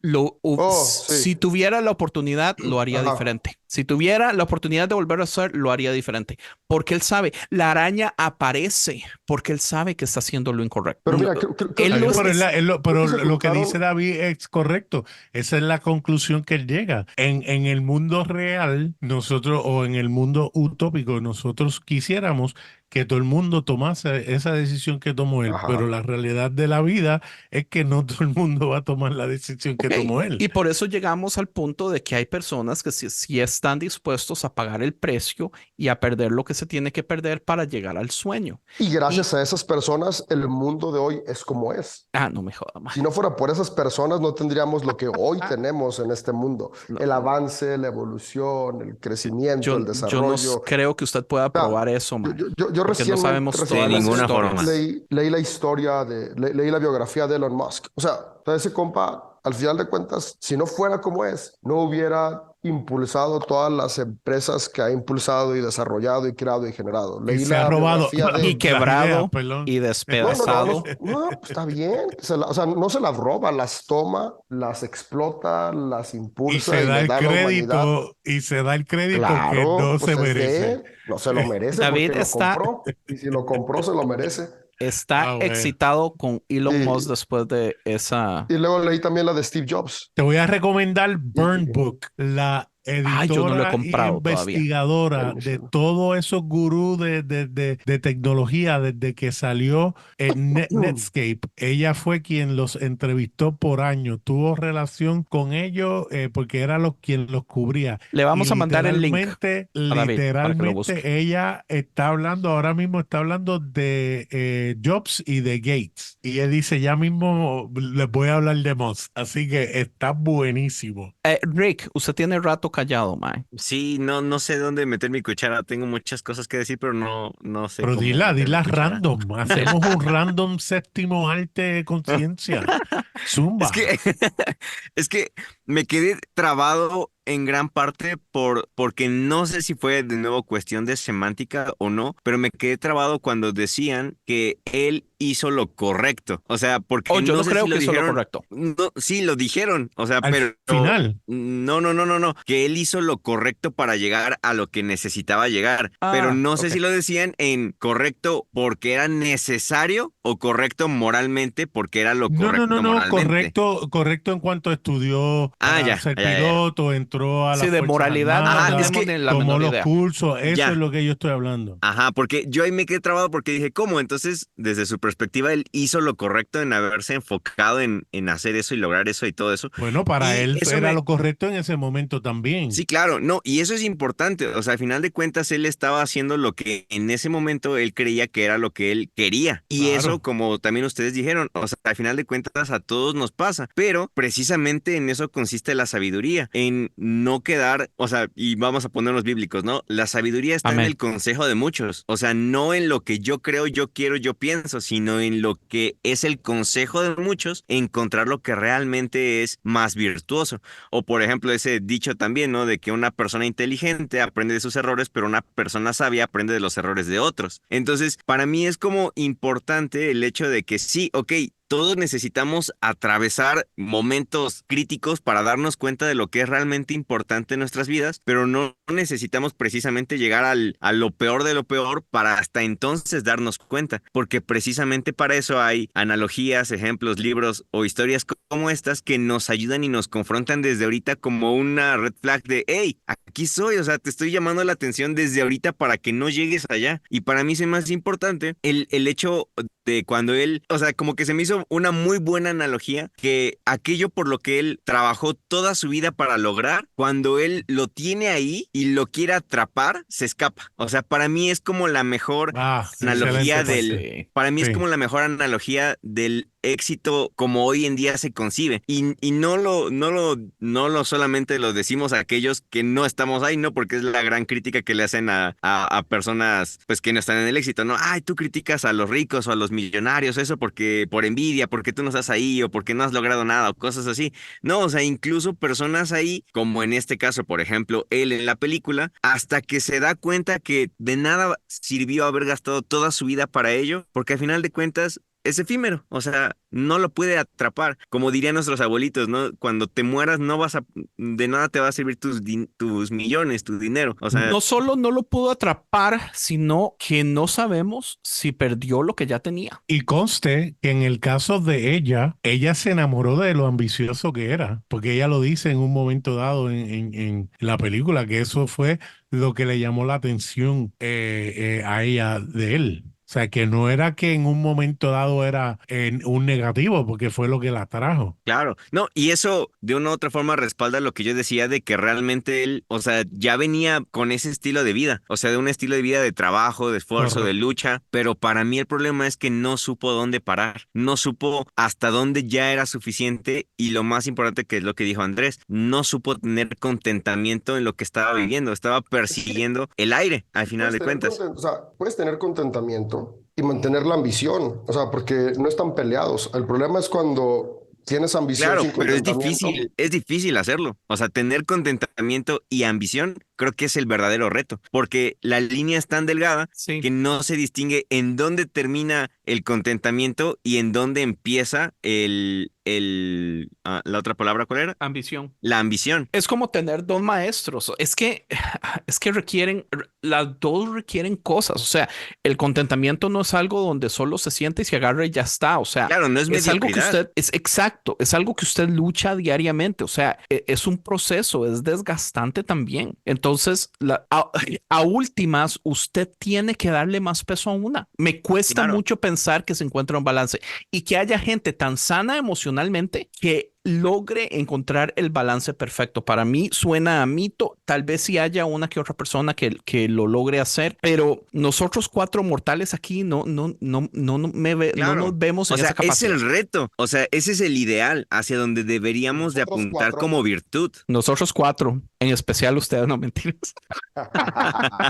Oh, sí. si tuviera la oportunidad, lo haría Ajá. diferente. Si tuviera la oportunidad de volver a hacer, lo haría diferente. Porque él sabe, la araña aparece porque él sabe que está haciendo lo incorrecto. Pero mira, Él Está lo bien, es- pero pero creo que se lo que juntaron- dice David es correcto. Esa es la conclusión que él llega. En el mundo real, nosotros, o en el mundo utópico, nosotros quisiéramos que todo el mundo tomase esa decisión que tomó él, Ajá. pero la realidad de la vida es que no todo el mundo va a tomar la decisión que Ok, tomó él. y por eso llegamos al punto de que hay personas que sí están dispuestos a pagar el precio y a perder lo que se tiene que perder para llegar al sueño. Y gracias a esas personas, el mundo de hoy es como es. No me joda más. Si no fuera por esas personas, no tendríamos lo que hoy tenemos en este mundo. No. El avance, la evolución, el crecimiento, el Yo no desarrollo. creo que usted pueda probar eso, man. Yo Porque no sabemos De todas las ninguna historias. forma. leí la historia leí la biografía de Elon Musk. O sea, ese compa, al final de cuentas, si no fuera como es, no hubiera impulsado todas las empresas que ha impulsado y desarrollado y creado y generado. Y Leí se ha la robado biografía de... Y quebrado las ideas, perdón. y No, despedazado. pues está bien. O sea, no se las roba, las toma, las explota, las Y impulsa se y da le el da a la humanidad. crédito, y se da el crédito que Claro, no pues se es de merece. él, no se lo merece David porque lo está- compró. Y si lo compró, se lo merece. Está Bueno. excitado con Elon Y- Musk después de esa... Y luego leí también la de Steve Jobs. Te voy a recomendar Burn Book, la editora yo no lo he y comprado todavía. investigadora de Buenísimo. todos esos gurús de tecnología desde que salió Netscape. Ella fue quien los entrevistó por años, tuvo relación con ellos porque era quien los cubría. Le vamos Y a mandar el link literalmente, David para que lo busque. ella está hablando, ahora mismo está hablando de Jobs y de Gates. Y ella dice, ya mismo les voy a hablar de Musk. Así que está buenísimo. Rick, usted tiene rato callado, man. Sí, no sé dónde meter mi cuchara. Tengo muchas cosas que decir, pero no sé Pero cómo dila meter mi cuchara. random. Hacemos un random séptimo arte de conciencia. Zumba. Es que me quedé trabado en gran parte porque no sé si fue de nuevo cuestión de semántica o no, pero me quedé trabado cuando decían que él hizo lo correcto. O sea, porque Yo no sé creo si que hizo lo dijeron. correcto. No, sí, lo dijeron. O sea, Al pero final. no. Que él hizo lo correcto para llegar a lo que necesitaba llegar. Pero no sé ok. si lo decían en correcto porque era necesario o correcto moralmente porque era lo correcto No. moralmente. Correcto en cuanto estudió para ya, ser ya. piloto, entró a Sí, las de Fuerzas moralidad no Armadas, es tenemos que ni la tomó menor los idea. cursos. Eso Ya. es lo que yo estoy hablando. Ajá, porque yo ahí me quedé trabado porque dije, ¿cómo? Entonces, desde su perspectiva, él hizo lo correcto en haberse enfocado en hacer eso y lograr eso y todo eso. Bueno, para Y él eso era me- lo correcto en ese momento también. Sí, claro, no, y eso es importante. O sea, al final de cuentas, él estaba haciendo lo que en ese momento él creía que era lo que él quería. Y Claro. eso, como también ustedes dijeron, o sea, al final de cuentas a todos nos pasa. Pero precisamente en eso consiste la sabiduría, en no quedar, o sea, y vamos a ponernos bíblicos, ¿no? La sabiduría está Amén. en el consejo de muchos. O sea, no en lo que yo creo, yo quiero, yo pienso, sino en lo que es el consejo de muchos, encontrar lo que realmente es más virtuoso. O por ejemplo, ese dicho también, ¿no? De que una persona inteligente aprende de sus errores, pero una persona sabia aprende de los errores de otros. Entonces, para mí es como importante el hecho de que sí, ok, todos necesitamos atravesar momentos críticos para darnos cuenta de lo que es realmente importante en nuestras vidas, pero no necesitamos precisamente llegar a lo peor de lo peor para hasta entonces darnos cuenta, porque precisamente para eso hay analogías, ejemplos, libros o historias como estas que nos ayudan y nos confrontan desde ahorita como una red flag de, hey, aquí soy, o sea, te estoy llamando la atención desde ahorita para que no llegues allá. Y para mí es más importante el hecho de cuando él, o sea, como que se me hizo una muy buena analogía que aquello por lo que él trabajó toda su vida para lograr, cuando él lo tiene ahí y lo quiere atrapar, se escapa. O sea, para mí es como la mejor analogía excelente. para mí es Sí. como la mejor analogía del éxito como hoy en día se concibe. Y no lo solamente lo decimos a aquellos que no estamos ahí, ¿no? Porque es la gran crítica que le hacen a personas pues que no están en el éxito, ¿no? Ay, tú criticas a los ricos o a los millonarios, eso porque por envidia, porque tú no estás ahí o porque no has logrado nada o cosas así. No, o sea, incluso personas ahí, como en este caso, por ejemplo, él en la película, hasta que se da cuenta que de nada sirvió haber gastado toda su vida para ello, porque al final de cuentas es efímero, o sea, no lo puede atrapar. Como dirían nuestros abuelitos, ¿no? Cuando te mueras de nada te va a servir tus millones, tu dinero. O sea, No solo no lo pudo atrapar, sino que no sabemos si perdió lo que ya tenía. Y conste que en el caso de ella se enamoró de lo ambicioso que era, porque ella lo dice en un momento dado en la película, que eso fue lo que le llamó la atención a ella de él. O sea, que no era que en un momento dado era un negativo, porque fue lo que la trajo. claro, no, y eso de una u otra forma respalda lo que yo decía de que realmente él, o sea, ya venía con ese estilo de vida, o sea, de un estilo de vida de trabajo, de esfuerzo, de Correcto. lucha, pero para mí el problema es que no supo dónde parar, no supo hasta dónde ya era suficiente y lo más importante que es lo que dijo Andrés, no supo tener contentamiento en lo que estaba viviendo, estaba persiguiendo el aire al final de cuentas. O sea, puedes tener contentamiento y mantener la ambición, o sea, porque no están peleados. El problema es cuando tienes ambición Claro, sin pero contentamiento. es difícil hacerlo. O sea, tener contentamiento y ambición creo que es el verdadero reto, porque la línea es tan delgada Sí. que no se distingue en dónde termina el contentamiento y en dónde empieza la otra palabra, ¿cuál era? Ambición. La ambición. Es como tener dos maestros. Es que las dos requieren cosas. O sea, el contentamiento no es algo donde solo se siente y se agarra y ya está. O sea, Claro, no es es algo que mediocridad. es exacto, es algo que usted lucha diariamente. O sea, es un proceso, es desgastante también. Entonces, a últimas, usted tiene que darle más peso a una. Me cuesta Claro. mucho pensar que se encuentra un balance y que haya gente tan sana emocionalmente que logre encontrar el balance perfecto. Para mí suena a mito, tal vez si haya una que otra persona que lo logre hacer, pero nosotros cuatro mortales aquí no Claro. nos vemos O en sea, esa es capacidad. el reto. O sea, ese es el ideal hacia donde deberíamos de Nosotros apuntar cuatro. como virtud. Nosotros cuatro, en especial ustedes, no mentiras.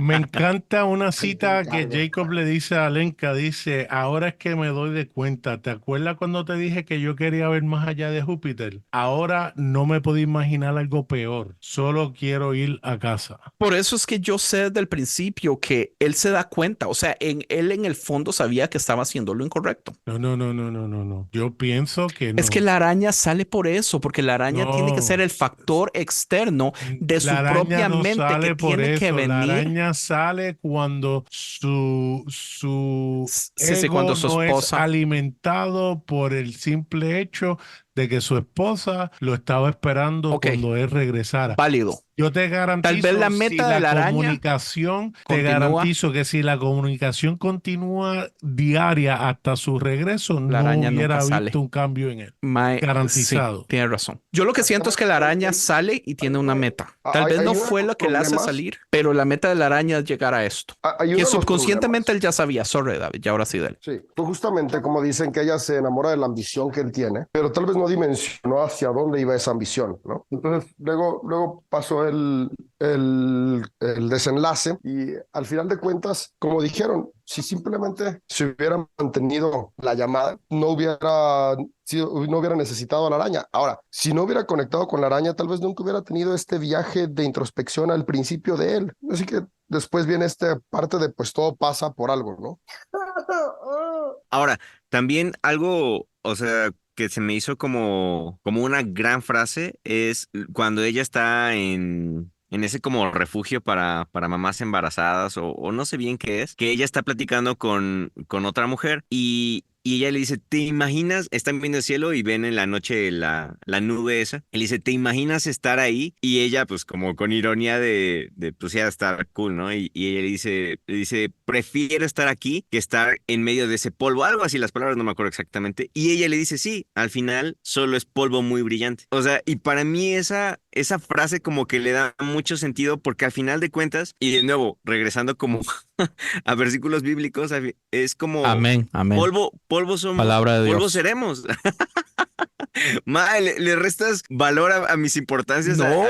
Me encanta una cita te que encargo. Jacob le dice a Alenka, dice, ahora es que me doy de cuenta, ¿te acuerdas cuando te dije que yo quería ver más allá de Júpiter? Ahora no me puedo imaginar algo peor, solo quiero ir a casa. Por eso es que yo sé desde el principio que él se da cuenta, o sea, él en el fondo sabía que estaba haciendo lo incorrecto. No. Yo pienso que no. Es que la araña sale por eso, porque la araña tiene que ser No. el factor externo de La su araña propia no mente que sale por tiene que eso, la venir. araña sale cuando su Sí, cuando ego su no es esposa, alimentado por el simple hecho de que su esposa lo estaba esperando ok, cuando él regresara. válido. Yo te Tal vez la garantizo, si meta de la la araña comunicación, te continúa, garantizo que si la comunicación continúa diaria hasta su regreso, la no araña nunca hubiera sale. visto un cambio en él. Sí, Garantizado. tiene razón. Yo lo que siento es que la araña sale y tiene una meta. Tal vez Hay no uno de fue los lo que le hace problemas. salir, pero la meta de la araña es llegar a esto. Hay uno Que de los subconscientemente él problemas. ya sabía. Sorry, David, ya ahora sí de él. Sí, pues justamente como dicen que ella se enamora de la ambición que él tiene, pero tal vez no dimensionó hacia dónde iba esa ambición, ¿no? Entonces, luego pasó fue el desenlace y al final de cuentas, como dijeron, si simplemente se hubiera mantenido la llamada, no hubiera necesitado a la araña. Ahora, si no hubiera conectado con la araña, tal vez nunca hubiera tenido este viaje de introspección al principio de él. Así que después viene esta parte de pues todo pasa por algo, ¿no? Ahora, también algo, o sea, que se me hizo como una gran frase es cuando ella está en ese como refugio para mamás embarazadas o no sé bien qué es, que ella está platicando con otra mujer y ella le dice, ¿te imaginas? Están viendo el cielo y ven en la noche la nube esa. Él dice, ¿te imaginas estar ahí? Y ella, pues como con ironía pues ya estar cool, ¿no? Y ella le dice, prefiero estar aquí que estar en medio de ese polvo. Algo así, las palabras no me acuerdo exactamente. Y ella le dice, sí, al final solo es polvo muy brillante. O sea, y para mí esa frase como que le da mucho sentido porque al final de cuentas, y de nuevo, regresando como a versículos bíblicos, es como Amén, amén. polvo somos, Palabra de polvo Dios. seremos. Le restas valor a mis importancias No,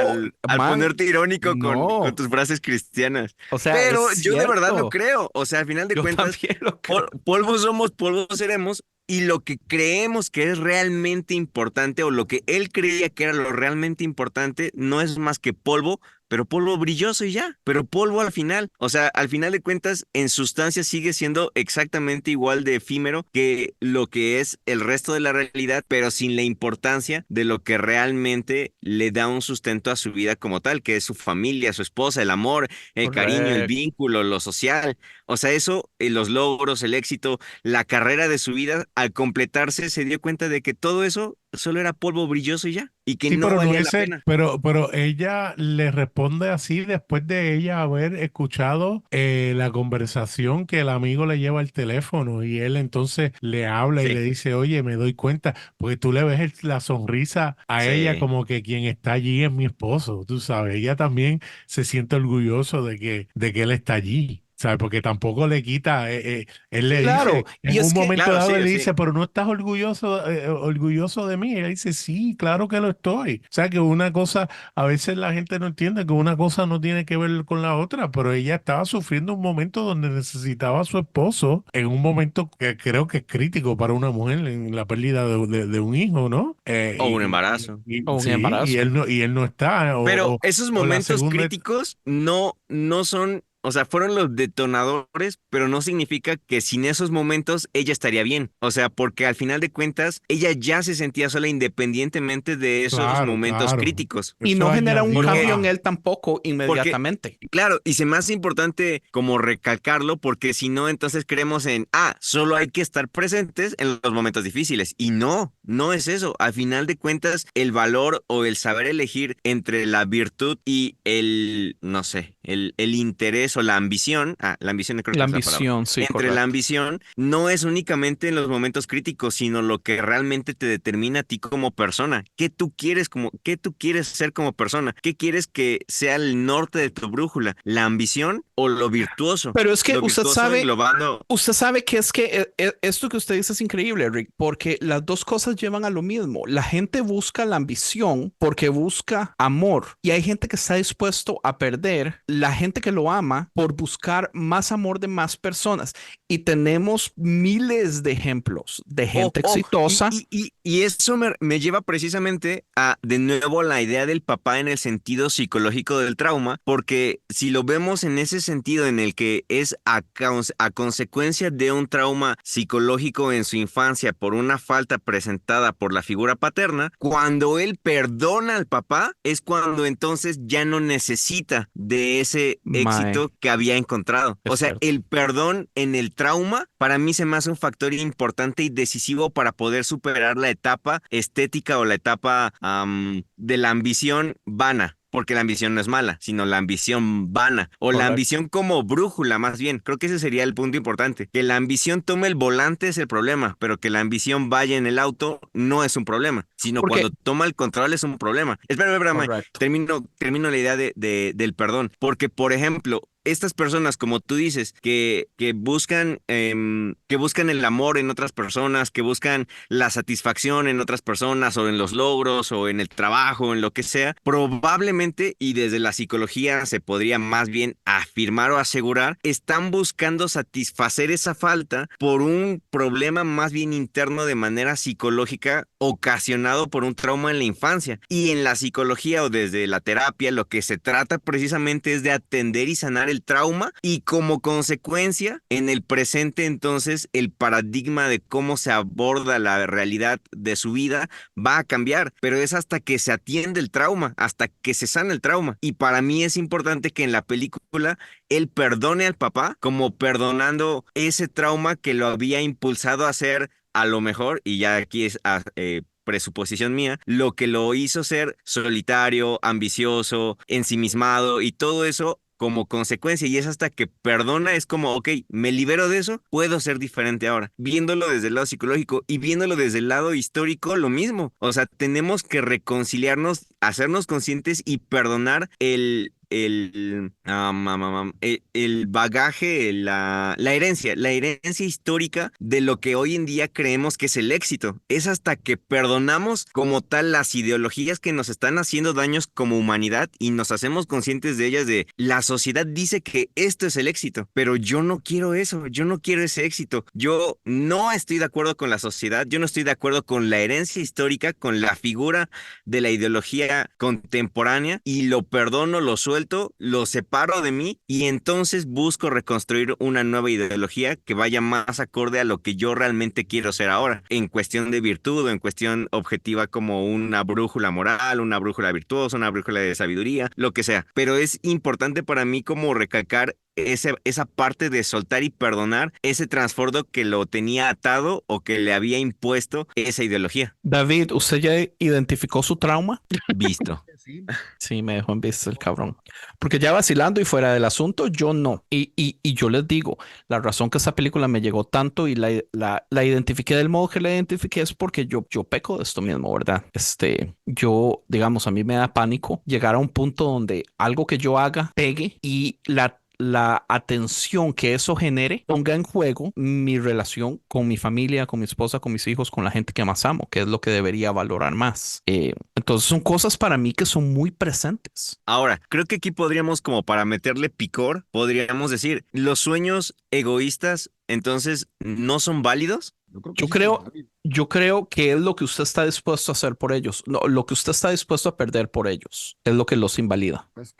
al man, ponerte irónico con no. tus frases cristianas. O sea, es Pero yo de verdad lo cierto. creo. O sea, al final de Yo cuentas, también lo creo. polvo somos, polvo seremos. Y lo que creemos que es realmente importante o lo que él creía que era lo realmente importante no es más que polvo, pero polvo brilloso y ya, pero polvo al final. O sea, al final de cuentas, en sustancia sigue siendo exactamente igual de efímero que lo que es el resto de la realidad, pero sin la importancia de lo que realmente le da un sustento a su vida como tal, que es su familia, su esposa, el amor, el cariño, el Correcto. vínculo, lo social. O sea, eso, los logros, el éxito, la carrera de su vida, al completarse, se dio cuenta de que todo eso solo era polvo brilloso y ya, y que Sí, no pero no valía la ese, pena. pero ella le responde así después de ella haber escuchado la conversación que el amigo le lleva al teléfono y él entonces le habla y le Sí, dice, oye, me doy cuenta, porque tú le ves la sonrisa a ella sí. como que quien está allí es mi esposo, tú sabes, ella también se siente orgulloso de que él está allí. ¿Sabes? Porque tampoco le quita, él le Claro, dice, y en un es que, momento Claro, dado sí, le sí. dice, pero no estás orgulloso de mí. Y ella dice, sí, claro que lo estoy. O sea que una cosa, a veces la gente no entiende que una cosa no tiene que ver con la otra, pero ella estaba sufriendo un momento donde necesitaba a su esposo, en un momento que creo que es crítico para una mujer, en la pérdida de un hijo, ¿no? O un embarazo. o un Sí, y embarazo. él no está, Pero esos o la momentos segunda. críticos no son, o sea, fueron los detonadores, pero no significa que sin esos momentos ella estaría bien. O sea, porque al final de cuentas, ella ya se sentía sola independientemente de esos Claro, momentos claro. críticos. Y Eso no genera un Porque, cambio en añadió. él tampoco porque inmediatamente. Claro, y se me hace importante como recalcarlo porque si no, entonces creemos solo hay que estar presentes en los momentos difíciles. Y no es eso. Al final de cuentas, el valor o el saber elegir entre la virtud y no sé, el interés o la ambición, la ambición creo La que es la palabra, ambición, sí, entre la correcto. ambición no es únicamente en los momentos críticos, sino lo que realmente te determina a ti como persona. ¿Qué tú quieres ser como persona? ¿Qué quieres que sea el norte de tu brújula? ¿La ambición o lo virtuoso? Pero es que Lo virtuoso englobando. usted sabe que es que esto que usted dice es increíble, Rick, porque las dos cosas llevan a lo mismo. La gente busca la ambición porque busca amor y hay gente que está dispuesto a perder la gente que lo ama por buscar más amor de más personas. Y tenemos miles de ejemplos de gente Y, exitosa. y, y, y eso me lleva precisamente de nuevo a la idea del papá en el sentido psicológico del trauma, porque si lo vemos en ese sentido en el que es a consecuencia de un trauma psicológico en su infancia por una falta presentada por la figura paterna, cuando él perdona al papá es cuando entonces ya no necesita de ese Mae, éxito que había encontrado. es O sea, cierto. el perdón en el trauma para mí se me hace un factor importante y decisivo para poder superar la etapa estética o la etapa de la ambición vana. Porque la ambición no es mala, sino la ambición vana. O la Correcto. ambición como brújula, más bien. Creo que ese sería el punto importante. Que la ambición tome el volante es el problema, pero que la ambición vaya en el auto no es un problema, sino Porque, cuando toma el control es un problema. Espérame, correcto. termino la idea del perdón. Porque, por ejemplo, estas personas, como tú dices, que buscan el amor en otras personas, que buscan la satisfacción en otras personas o en los logros o en el trabajo, en lo que sea, probablemente, y desde la psicología se podría más bien afirmar o asegurar, están buscando satisfacer esa falta por un problema más bien interno de manera psicológica ocasionado por un trauma en la infancia. Y en la psicología o desde la terapia lo que se trata precisamente es de atender y sanar el trauma y como consecuencia en el presente entonces el paradigma de cómo se aborda la realidad de su vida va a cambiar, pero es hasta que se atiende el trauma, hasta que se sana el trauma. Y para mí es importante que en la película él perdone al papá como perdonando ese trauma que lo había impulsado a hacer a lo mejor, y ya aquí es presuposición mía, lo que lo hizo ser solitario, ambicioso, ensimismado y todo eso como consecuencia. Y es hasta que perdona, es como, ok, me libero de eso, puedo ser diferente ahora. Viéndolo desde el lado psicológico y viéndolo desde el lado histórico, lo mismo. O sea, tenemos que reconciliarnos, hacernos conscientes y perdonar el bagaje, la herencia histórica de lo que hoy en día creemos que es el éxito. Es hasta que perdonamos como tal las ideologías que nos están haciendo daños como humanidad y nos hacemos conscientes de ellas, de la sociedad dice que esto es el éxito, pero yo no quiero eso, yo no quiero ese éxito. Yo no estoy de acuerdo con la sociedad, yo no estoy de acuerdo con la herencia histórica, con la figura de la ideología contemporánea y lo perdono, lo suelto, lo separo de mí y entonces busco reconstruir una nueva ideología que vaya más acorde a lo que yo realmente quiero ser ahora, en cuestión de virtud o en cuestión objetiva como una brújula moral, una brújula virtuosa, una brújula de sabiduría, lo que sea. Pero es importante para mí como recalcar esa parte de soltar y perdonar ese trasfondo que lo tenía atado o que le había impuesto esa ideología. David, ¿usted ya identificó su trauma? Visto. Sí. Sí, me dejó en vista el cabrón. Porque ya vacilando y fuera del asunto, yo no. Y yo les digo, la razón que esta película me llegó tanto y la identifiqué del modo que la identifiqué es porque yo peco de esto mismo, ¿verdad? Yo, digamos, a mí me da pánico llegar a un punto donde algo que yo haga pegue y la atención que eso genere ponga en juego mi relación con mi familia, con mi esposa, con mis hijos, con la gente que más amo, que es lo que debería valorar más. Entonces son cosas para mí que son muy presentes. Ahora, creo que aquí podríamos, como para meterle picor, podríamos decir, los sueños egoístas, entonces, ¿no son válidos? Yo creo que Yo sí creo, son válidos. yo creo que es lo que usted está dispuesto a hacer por ellos, no, lo que usted está dispuesto a perder por ellos, es lo que los invalida. Es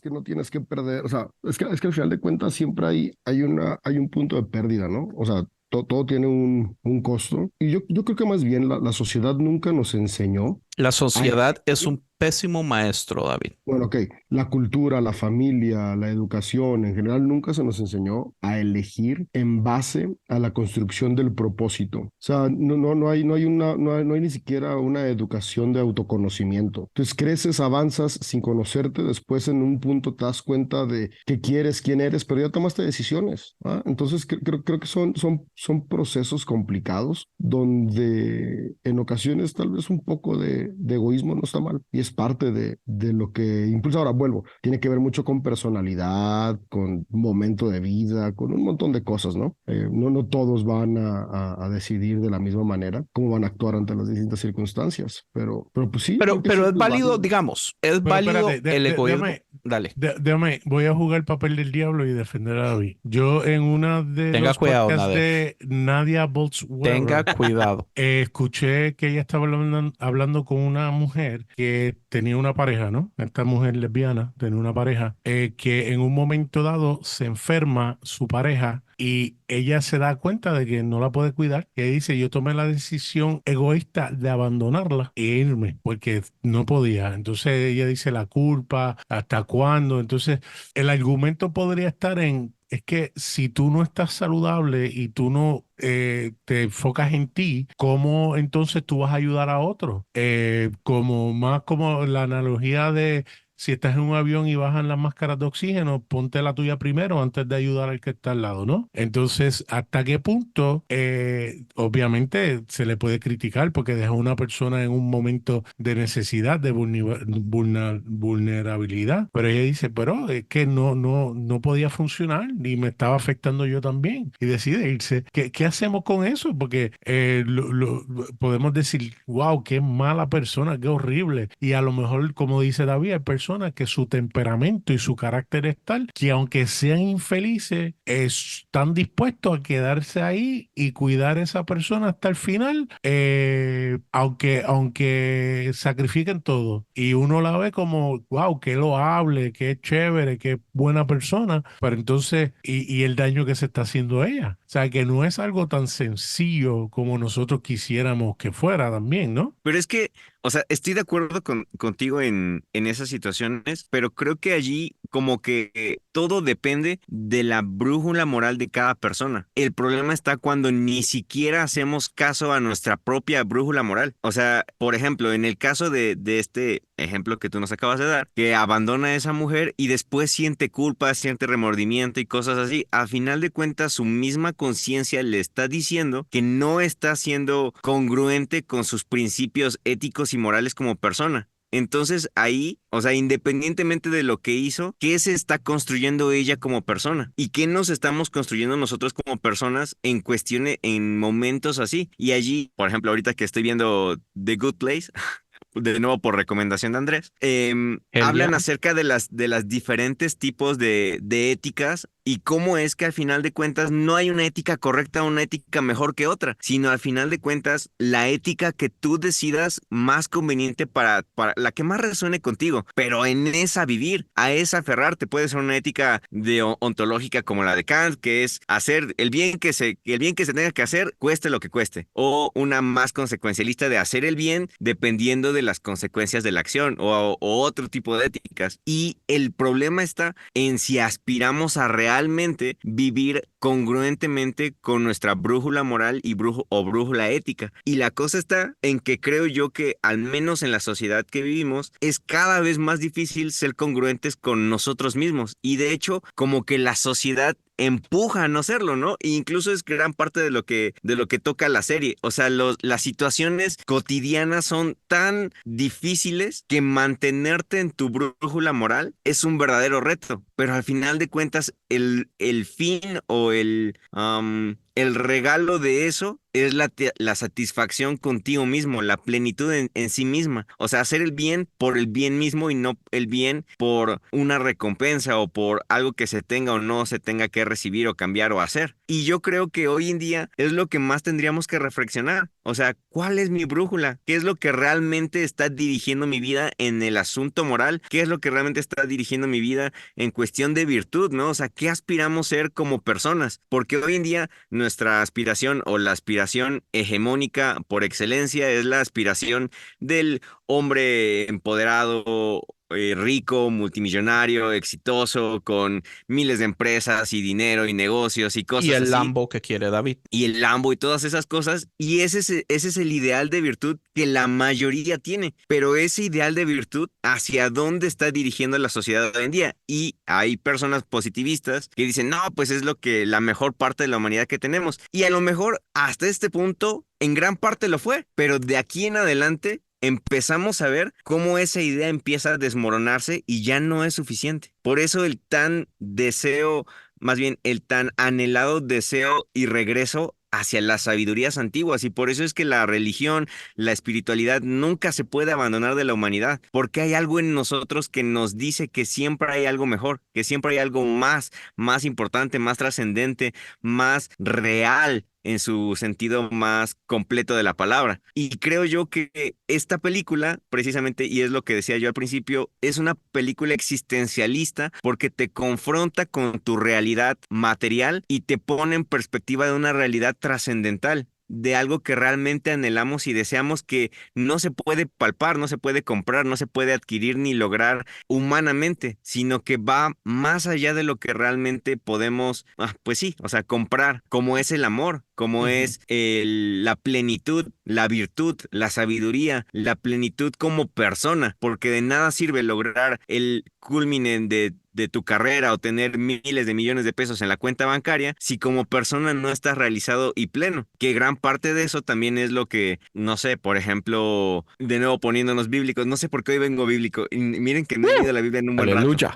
que no tienes que perder, o sea, es que al final de cuentas siempre hay un punto de pérdida, ¿no? O sea, todo tiene un costo. Y yo creo que más bien la sociedad nunca nos enseñó. La sociedad es un pésimo maestro, David. Bueno, ok, la cultura, la familia, la educación en general nunca se nos enseñó a elegir en base a la construcción del propósito. O sea, no hay ni siquiera una educación de autoconocimiento. Entonces creces, avanzas sin conocerte, después en un punto te das cuenta de qué quieres, quién eres, pero ya tomaste decisiones. ¿Ah? Entonces creo que son procesos complicados donde en ocasiones tal vez un poco de egoísmo no está mal y es parte de lo que impulsa. Ahora vuelvo, tiene que ver mucho con personalidad, con momento de vida, con un montón de cosas, ¿no? No todos van a decidir de la misma manera cómo van a actuar ante las distintas circunstancias, pero pues sí, creo que Pero sí es válido, digamos, es Pero válido espérate, el egoísmo. déjame, Dale, déjame, voy a jugar el papel del diablo y defender a David. Yo en una de tenga los cuidado, podcasts Nader. de Nadia Tenga Bolz-Weber, cuidado. escuché que ella estaba hablando con una mujer que tenía una pareja, ¿no? Esta mujer lesbiana tenía una pareja que en un momento dado se enferma su pareja y ella se da cuenta de que no la puede cuidar. Y ella dice, yo tomé la decisión egoísta de abandonarla e irme porque no podía. Entonces ella dice la culpa, ¿hasta cuándo? Entonces el argumento podría estar en... Es que si tú no estás saludable y tú no te enfocas en ti, ¿cómo entonces tú vas a ayudar a otros? Como más como la analogía si estás en un avión y bajan las máscaras de oxígeno, ponte la tuya primero antes de ayudar al que está al lado, ¿no? Entonces, ¿hasta qué punto? Obviamente se le puede criticar porque deja a una persona en un momento de necesidad, de vulnerabilidad, pero ella dice, pero es que no podía funcionar y me estaba afectando yo también, y decide irse. ¿Qué hacemos con eso? Porque podemos decir, wow, qué mala persona, qué horrible, y a lo mejor, como dice David, hay personas que su temperamento y su carácter es tal que aunque sean infelices, están dispuestos a quedarse ahí y cuidar a esa persona hasta el final, aunque sacrifiquen todo. Y uno la ve como, wow, qué loable, qué chévere, qué buena persona, pero entonces, y el daño que se está haciendo a ella. O sea, que no es algo tan sencillo como nosotros quisiéramos que fuera también, ¿no? Pero es que, o sea, estoy de acuerdo contigo en esas situaciones, pero creo que allí como que todo depende de la brújula moral de cada persona. El problema está cuando ni siquiera hacemos caso a nuestra propia brújula moral. O sea, por ejemplo, en el caso de este ejemplo que tú nos acabas de dar, que abandona a esa mujer y después siente culpa, siente remordimiento y cosas así, a final de cuentas su misma conciencia le está diciendo que no está siendo congruente con sus principios éticos y morales como persona. Entonces ahí, o sea, independientemente de lo que hizo, ¿qué se está construyendo ella como persona? ¿Y qué nos estamos construyendo nosotros como personas en cuestiones, en momentos así? Y allí, por ejemplo, ahorita que estoy viendo The Good Place, de nuevo por recomendación de Andrés, hablan Genial. acerca de las diferentes tipos de éticas y cómo es que al final de cuentas no hay una ética correcta o una ética mejor que otra, sino al final de cuentas la ética que tú decidas más conveniente para la que más resuene contigo, pero en esa vivir, a esa aferrarte. Puede ser una ética ontológica como la de Kant, que es hacer el bien que se tenga que hacer, cueste lo que cueste, o una más consecuencialista de hacer el bien dependiendo de las consecuencias de la acción o otro tipo de éticas. Y el problema está en si aspiramos a realmente vivir congruentemente con nuestra brújula moral o brújula ética. Y la cosa está en que creo yo que al menos en la sociedad que vivimos es cada vez más difícil ser congruentes con nosotros mismos. Y de hecho, como que la sociedad empuja a no serlo, ¿no? E incluso es gran parte de lo que toca la serie. O sea, las situaciones cotidianas son tan difíciles que mantenerte en tu brújula moral es un verdadero reto. Pero al final de cuentas, el fin o el regalo de eso es la satisfacción contigo mismo, la plenitud en sí misma. O sea, hacer el bien por el bien mismo y no el bien por una recompensa o por algo que se tenga o no se tenga que recibir o cambiar o hacer. Y yo creo que hoy en día es lo que más tendríamos que reflexionar. O sea, ¿cuál es mi brújula? ¿Qué es lo que realmente está dirigiendo mi vida en el asunto moral? ¿Qué es lo que realmente está dirigiendo mi vida en cuestión de virtud, ¿no? O sea, ¿qué aspiramos ser como personas? Porque hoy en día nuestra aspiración o la aspiración hegemónica por excelencia es la aspiración del hombre empoderado, rico, multimillonario, exitoso, con miles de empresas y dinero y negocios y Y cosas el así. Lambo que quiere David. Y el Lambo y todas esas cosas. Y ese es el ideal de virtud que la mayoría tiene. Pero ese ideal de virtud, ¿hacia dónde está dirigiendo la sociedad hoy en día? Y hay personas positivistas que dicen, no, pues es la mejor parte de la humanidad que tenemos. Y a lo mejor hasta este punto, en gran parte lo fue. Pero de aquí en adelante empezamos a ver cómo esa idea empieza a desmoronarse y ya no es suficiente. Por eso el tan deseo, más bien el tan anhelado deseo y regreso hacia las sabidurías antiguas. Y por eso es que la religión, la espiritualidad nunca se puede abandonar de la humanidad, porque hay algo en nosotros que nos dice que siempre hay algo mejor, que siempre hay algo más importante, más trascendente, más real en su sentido más completo de la palabra. Y creo yo que esta película, precisamente, y es lo que decía yo al principio, es una película existencialista porque te confronta con tu realidad material y te pone en perspectiva de una realidad trascendental. de algo que realmente anhelamos y deseamos, que no se puede palpar, no se puede comprar, no se puede adquirir ni lograr humanamente, sino que va más allá de lo que realmente podemos, pues sí, o sea, comprar, como es el amor, como es la plenitud, la virtud, la sabiduría, la plenitud como persona, porque de nada sirve lograr el culmine de tu carrera o tener miles de millones de pesos en la cuenta bancaria si como persona no estás realizado y pleno, que gran parte de eso también es lo que, no sé, por ejemplo, de nuevo poniéndonos bíblicos, no sé por qué hoy vengo bíblico, y miren que no he leído la Biblia en un buen rato, Aleluya.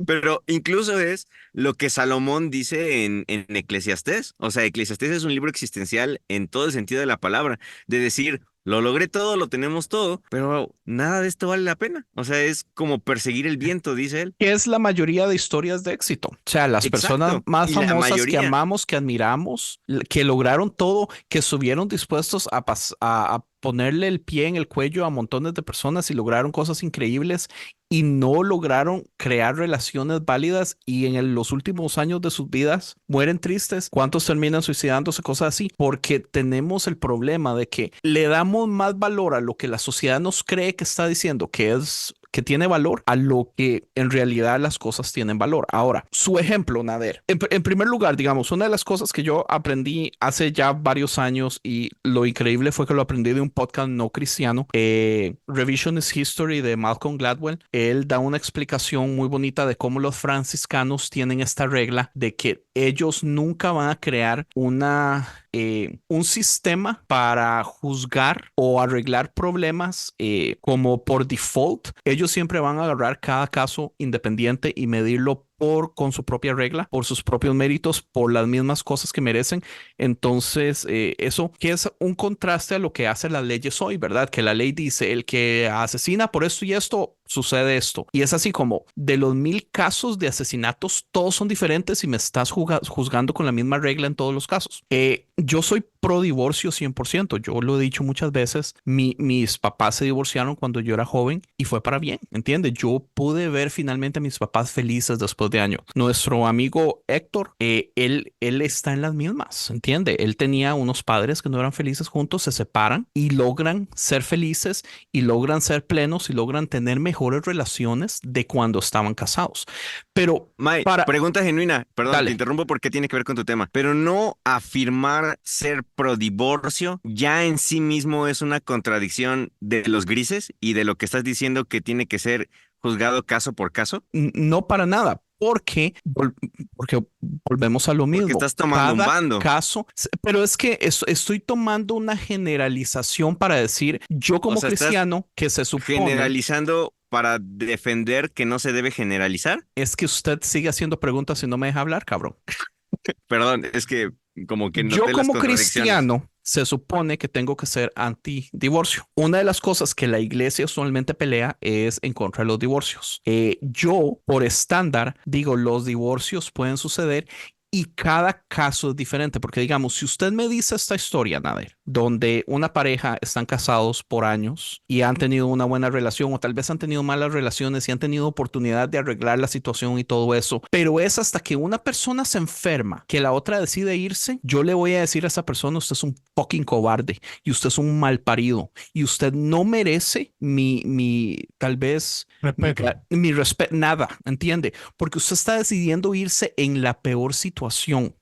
pero incluso es lo que Salomón dice en Eclesiastés. O sea, Eclesiastés es un libro existencial en todo el sentido de la palabra, de decir, lo logré todo, lo tenemos todo, pero nada de esto vale la pena. O sea, es como perseguir el viento, dice él. Que es la mayoría de historias de éxito. O sea, las personas Exacto. más Y la famosas que mayoría. amamos, que admiramos, que lograron todo, que estuvieron dispuestos a ponerle el pie en el cuello a montones de personas y lograron cosas increíbles y no lograron crear relaciones válidas y los últimos años de sus vidas mueren tristes. ¿Cuántos terminan suicidándose? Cosas así. Porque tenemos el problema de que le damos más valor a lo que la sociedad nos cree que está diciendo que tiene valor a lo que en realidad las cosas tienen valor. Ahora, su ejemplo, Nader. En primer lugar, digamos, una de las cosas que yo aprendí hace ya varios años y lo increíble fue que lo aprendí de un podcast no cristiano, Revisionist History de Malcolm Gladwell. Él da una explicación muy bonita de cómo los franciscanos tienen esta regla de que ellos nunca van a crear un sistema para juzgar o arreglar problemas como por default. Ellos siempre van a agarrar cada caso independiente y medirlo con su propia regla, por sus propios méritos, por las mismas cosas que merecen. Entonces, eso que es un contraste a lo que hacen las leyes hoy, ¿verdad? Que la ley dice, el que asesina por esto y esto, sucede esto. Y es así como de los 1000 casos de asesinatos, todos son diferentes y me estás juzgando con la misma regla en todos los casos. Yo soy pro divorcio 100%. Yo lo he dicho muchas veces. Mis papás se divorciaron cuando yo era joven y fue para bien, ¿entiendes? Yo pude ver finalmente a mis papás felices después de años. Nuestro amigo Héctor, él está en las mismas, ¿entiende? Él tenía unos padres que no eran felices juntos, se separan y logran ser felices y logran ser plenos y logran tener mejores relaciones de cuando estaban casados. Pero May, pregunta genuina, perdón, Dale. te interrumpo porque tiene que ver con tu tema, pero no afirmar ser pro divorcio ya en sí mismo es una contradicción de los grises y de lo que estás diciendo que tiene que ser juzgado caso por caso. No para nada. Porque volvemos a lo mismo. Porque estás tomando un bando. Caso, pero es que estoy tomando una generalización para decir, yo como cristiano, que se supone... Generalizando para defender que no se debe generalizar. Es que usted sigue haciendo preguntas y no me deja hablar, cabrón. Perdón, es que como que yo noté las como contradicciones. cristiano se supone que tengo que ser anti-divorcio. Una de las cosas que la iglesia usualmente pelea es en contra de los divorcios. Yo, por estándar, digo, los divorcios pueden suceder y cada caso es diferente, porque digamos, si usted me dice esta historia, Nader, donde una pareja están casados por años y han tenido una buena relación o tal vez han tenido malas relaciones y han tenido oportunidad de arreglar la situación y todo eso, pero es hasta que una persona se enferma que la otra decide irse, yo le voy a decir a esa persona, usted es un fucking cobarde y usted es un malparido y usted no merece tal vez respeto. Mi respeto, nada, ¿entiende? Porque usted está decidiendo irse en la peor situación.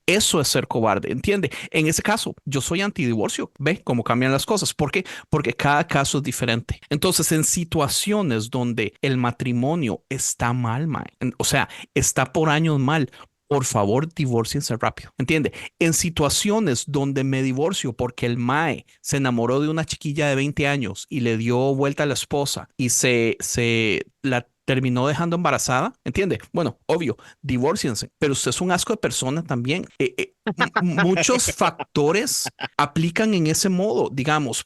Eso es ser cobarde, ¿entiende? En ese caso, yo soy antidivorcio. ¿Ve cómo cambian las cosas? ¿Por qué? Porque cada caso es diferente. Entonces, en situaciones donde el matrimonio está mal, o sea, está por años mal, por favor, divórciense rápido. ¿Entiende? En situaciones donde me divorcio porque el mae se enamoró de una chiquilla de 20 años y le dio vuelta a la esposa y se la terminó dejando embarazada, ¿entiende? Bueno, obvio, divórciense, pero usted es un asco de persona también. Muchos factores aplican en ese modo. Digamos,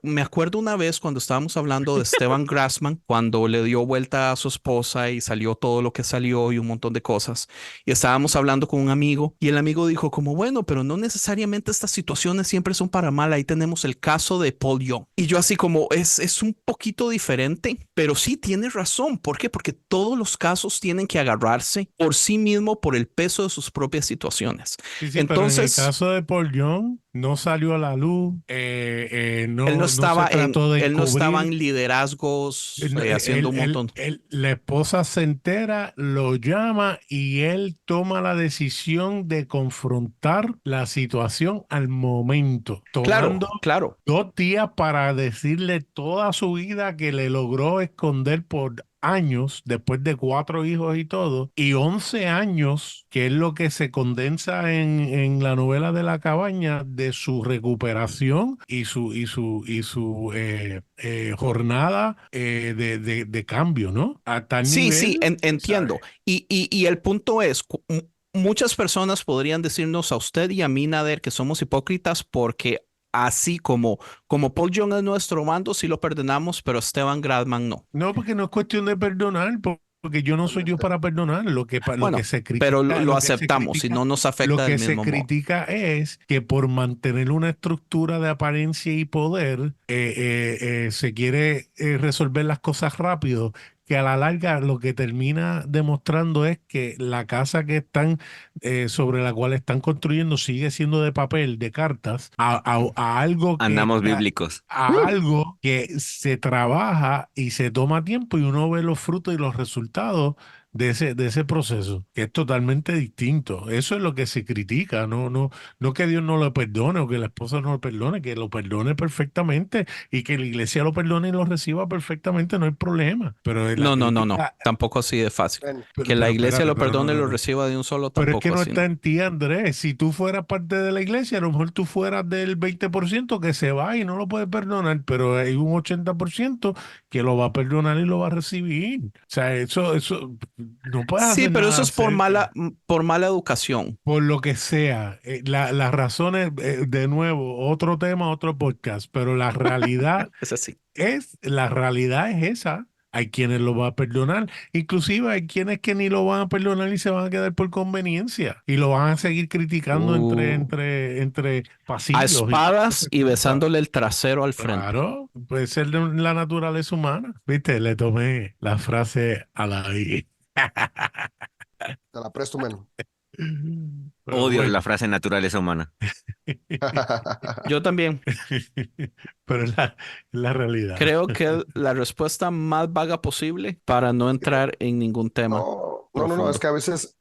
me acuerdo una vez cuando estábamos hablando de Esteban Grassman, cuando le dio vuelta a su esposa y salió todo lo que salió y un montón de cosas. Y estábamos hablando con un amigo y el amigo dijo como, bueno, pero no necesariamente estas situaciones siempre son para mal. Ahí tenemos el caso de Paul Young. Y yo así como, es un poquito diferente, pero sí tienes razón, ¿Por qué? Porque todos los casos tienen que agarrarse por sí mismo por el peso de sus propias situaciones. Sí, pero en el Entonces, caso de Paul Young no salió a la luz, él no no se estaba trató de él no estaba encubrir. en liderazgos haciendo un montón. La esposa se entera, lo llama y él toma la decisión de confrontar la situación al momento, Claro, tomando claro. 2 días para decirle toda su vida que le logró esconder por años, después de 4 hijos y todo, y 11 años, que es lo que se condensa en la novela de la cabaña, de su recuperación y su jornada de cambio, ¿no? A tal Sí, sí, nivel, entiendo. ¿sabes? Y el punto es, muchas personas podrían decirnos a usted y a mí, Nader, que somos hipócritas porque así como Paul Young es nuestro mando, sí lo perdonamos, pero Esteban Gradman no. No, porque no es cuestión de perdonar, porque yo no soy Dios para perdonar. Lo que Bueno, se pero critica, lo lo que se aceptamos y critica, no nos lo afecta del que se mismo modo. critica es que por mantener una estructura de apariencia y poder, se quiere resolver las cosas rápido, que a la larga lo que termina demostrando es que la casa que están, sobre la cual están construyendo, sigue siendo de papel, de cartas, a algo Andamos bíblicos. a algo que se trabaja y se toma tiempo y uno ve los frutos y los resultados de ese proceso, que es totalmente distinto. Eso es lo que se critica, no que Dios no lo perdone o que la esposa no lo perdone, que lo perdone perfectamente y que la iglesia lo perdone y lo reciba perfectamente, no hay problema. Pero la No. crítica, Tampoco así de fácil. Bueno, Que la pero iglesia espérate, lo pero perdone y lo reciba de un solo, pero es que tampoco no así, está ¿no? en ti, Andrés. Si tú fueras parte de la iglesia, a lo mejor tú fueras del 20% que se va y no lo puedes perdonar, pero hay un 80% que lo va a perdonar y lo va a recibir. O sea, eso, no puedes Sí, hacer pero eso nada es por acerca. por mala educación. Por lo que sea, las razones, de nuevo, otro tema, otro podcast, pero Es así. la realidad es esa. Hay quienes lo van a perdonar, inclusive hay quienes que ni lo van a perdonar y se van a quedar por conveniencia y lo van a seguir criticando entre, Uh, entre, entre a pasillos y todas espadas esas y cosas. besándole el trasero al frente. Claro, puede ser de la naturaleza humana. Viste, le tomé la frase a la I. te la presto menos. Pero Odio bueno. la frase naturaleza humana. Yo también Pero es la realidad. creo que la respuesta más vaga posible para no entrar en ningún tema No, es profundo. que a veces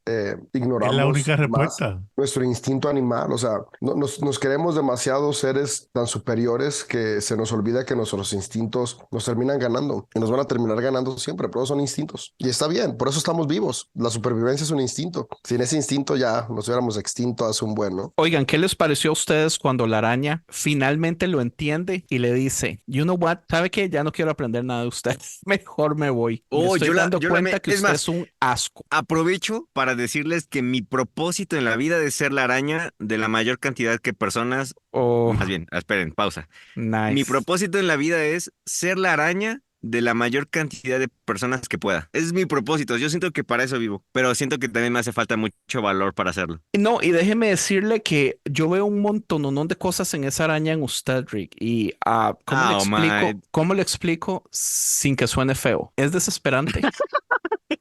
Es la única ignoramos más respuesta. nuestro instinto animal, o sea, nos queremos demasiado seres tan superiores que se nos olvida que nuestros instintos nos terminan ganando y nos van a terminar ganando siempre, pero son instintos. Y está bien, por eso estamos vivos. La supervivencia es un instinto. Sin ese instinto ya nos hubiéramos extinto hace un buen, ¿no? Oigan, ¿qué les pareció a ustedes cuando la araña finalmente lo entiende y le dice, you know what, ¿sabe qué? Ya no quiero aprender nada de usted. Mejor me voy. Me Oh, estoy dando yo cuenta que es usted más, es un asco. aprovecho para decirles que mi propósito en la vida es ser la araña de la mayor cantidad que personas, Oh, más bien, esperen, pausa. Mi nice. propósito en la vida es ser la araña de la mayor cantidad de personas que pueda. Ese es mi propósito. Yo siento que para eso vivo, pero siento que también me hace falta mucho valor para hacerlo. No, y déjeme decirle que yo veo un montón de cosas en esa araña en usted, Rick. Y Ah, oh my. cómo le explico sin que suene feo? Es desesperante.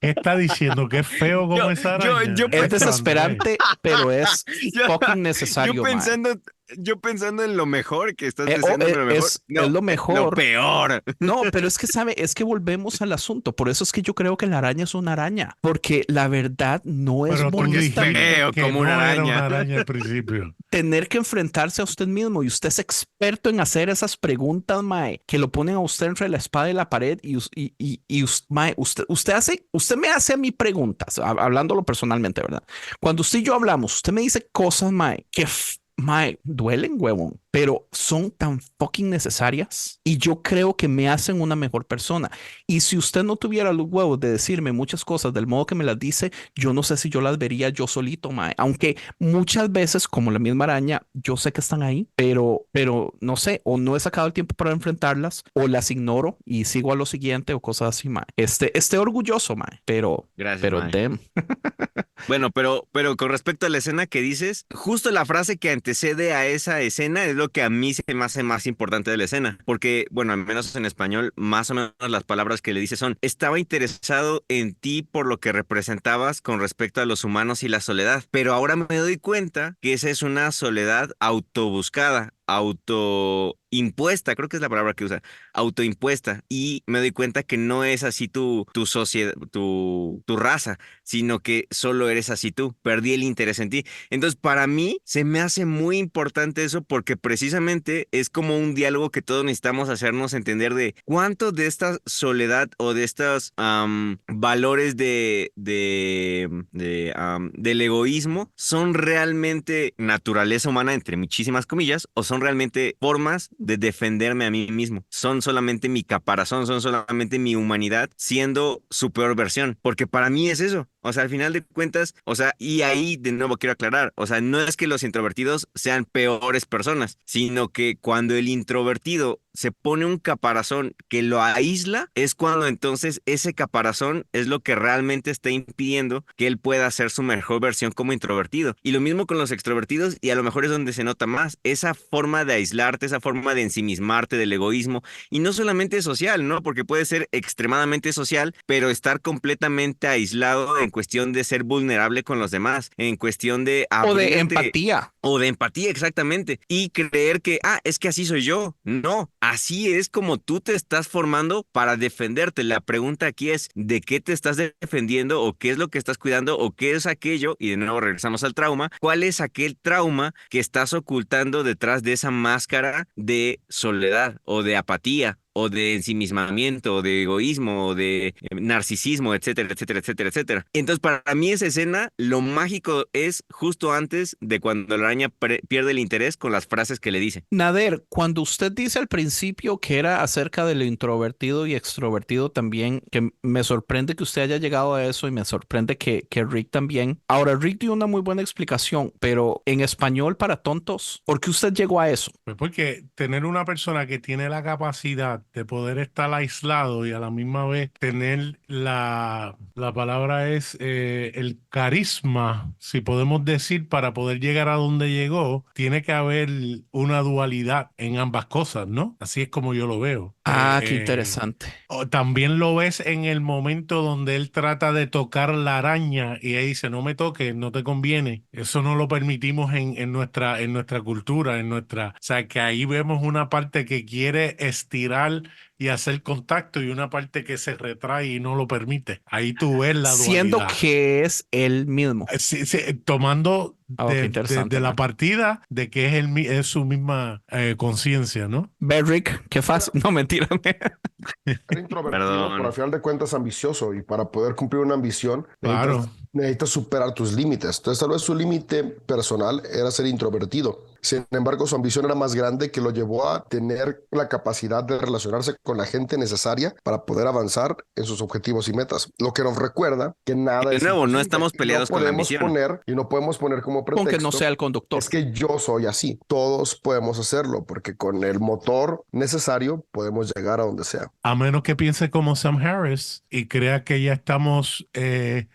¿Qué está diciendo? ¿Que es feo Yo, como esa yo araña? Es Esto, Andrés. desesperante, pero es Yo, fucking yo necesario, man. pensando, yo pensando en lo mejor que estás deseando, lo mejor. Es No, lo lo mejor. peor. No, pero es que sabe, es que volvemos al asunto. Por eso es que yo creo que la araña es una araña, porque la verdad no es Pero tú Porque es bonita, dijiste feo que como una no era araña. una araña al principio. tener que enfrentarse a usted mismo y usted es experto en hacer esas preguntas, mae, que lo ponen a usted entre la espada y la pared mae, usted me hace a mí preguntas, hablándolo personalmente, ¿verdad? Cuando usted y yo hablamos, usted me dice cosas, mae, mae, duelen, huevón, pero son tan fucking necesarias y yo creo que me hacen una mejor persona. Y si usted no tuviera los huevos de decirme muchas cosas del modo que me las dice, yo no sé si yo las vería yo solito, mae. Aunque muchas veces, como la misma araña, yo sé que están ahí, pero no sé, o no he sacado el tiempo para enfrentarlas, o las ignoro y sigo a lo siguiente o cosas así, mae. Esté orgulloso, mae, Gracias, mae. damn. Bueno, pero con respecto a la escena que dices, justo la frase que antecede a esa escena es lo lo que a mí se me hace más importante de la escena, porque, bueno, al menos en español, más o menos las palabras que le dice son, estaba interesado en ti por lo que representabas con respecto a los humanos y la soledad, pero ahora me doy cuenta que esa es una soledad autobuscada, autoimpuesta, creo que es la palabra que usa, autoimpuesta, y me doy cuenta que no es así tu sociedad, tu raza, sino que solo eres así tú, perdí el interés en ti. Entonces, para mí se me hace muy importante eso porque precisamente es como un diálogo que todos necesitamos hacernos entender de cuánto de esta soledad o de estos valores del egoísmo son realmente naturaleza humana, entre muchísimas comillas, o son realmente formas de defenderme a mí mismo. Son solamente mi caparazón, son solamente mi humanidad siendo su peor versión, porque para mí es eso. O sea, al final de cuentas, o sea, y ahí de nuevo quiero aclarar, o sea, no es que los introvertidos sean peores personas, sino que cuando el introvertido se pone un caparazón que lo aísla, es cuando entonces ese caparazón es lo que realmente está impidiendo que él pueda ser su mejor versión como introvertido. Y lo mismo con los extrovertidos, y a lo mejor es donde se nota más, esa forma de aislarte, esa forma de ensimismarte, del egoísmo, y no solamente social, ¿no? Porque puede ser extremadamente social, pero estar completamente aislado en cuestión de ser vulnerable con los demás, en cuestión de O de abrirte. empatía. O de empatía, exactamente. Y creer que, es que así soy yo. No, así es como tú te estás formando para defenderte. La pregunta aquí es, ¿de qué te estás defendiendo o qué es lo que estás cuidando o qué es aquello? Y de nuevo regresamos al trauma. ¿Cuál es aquel trauma que estás ocultando detrás de esa máscara de soledad o de apatía? O de ensimismamiento, o de egoísmo, o de narcisismo, etcétera, etcétera, etcétera, etcétera. Entonces, para mí esa escena, lo mágico es justo antes de cuando la araña pierde el interés con las frases que le dice. Nader, cuando usted dice al principio que era acerca de lo introvertido y extrovertido también, que me sorprende que usted haya llegado a eso y me sorprende que Rick también. Ahora, Rick dio una muy buena explicación, pero en español para tontos, ¿por qué usted llegó a eso? Pues porque tener una persona que tiene la capacidad de poder estar aislado y a la misma vez tener la palabra es el carisma, si podemos decir, para poder llegar a donde llegó, tiene que haber una dualidad en ambas cosas, ¿no? Así es como yo lo veo. Qué interesante. O también lo ves en el momento donde él trata de tocar la araña y ella dice, no me toques, no te conviene. Eso no lo permitimos en nuestra cultura, o sea, que ahí vemos una parte que quiere estirar y hacer contacto y una parte que se retrae y no lo permite. Ahí tú ves la Siendo dualidad. que es él mismo. Sí, tomando Qué interesante, de la man. partida de que es su misma conciencia, ¿no? Ve, Rick, qué fácil. No, mentira. Ser introvertido, Perdón. pero al final de cuentas ambicioso y para poder cumplir una ambición Claro. necesitas superar tus límites. Entonces tal vez su límite personal era ser introvertido. Sin embargo, su ambición era más grande que lo llevó a tener la capacidad de relacionarse con la gente necesaria para poder avanzar en sus objetivos y metas. Lo que nos recuerda que nada De es nuevo, no imposible. estamos Y peleados con la ambición. no podemos poner como Con que pretexto no sea el conductor. es que yo soy así. Todos podemos hacerlo porque con el motor necesario podemos llegar a donde sea. A menos que piense como Sam Harris y crea que ya estamos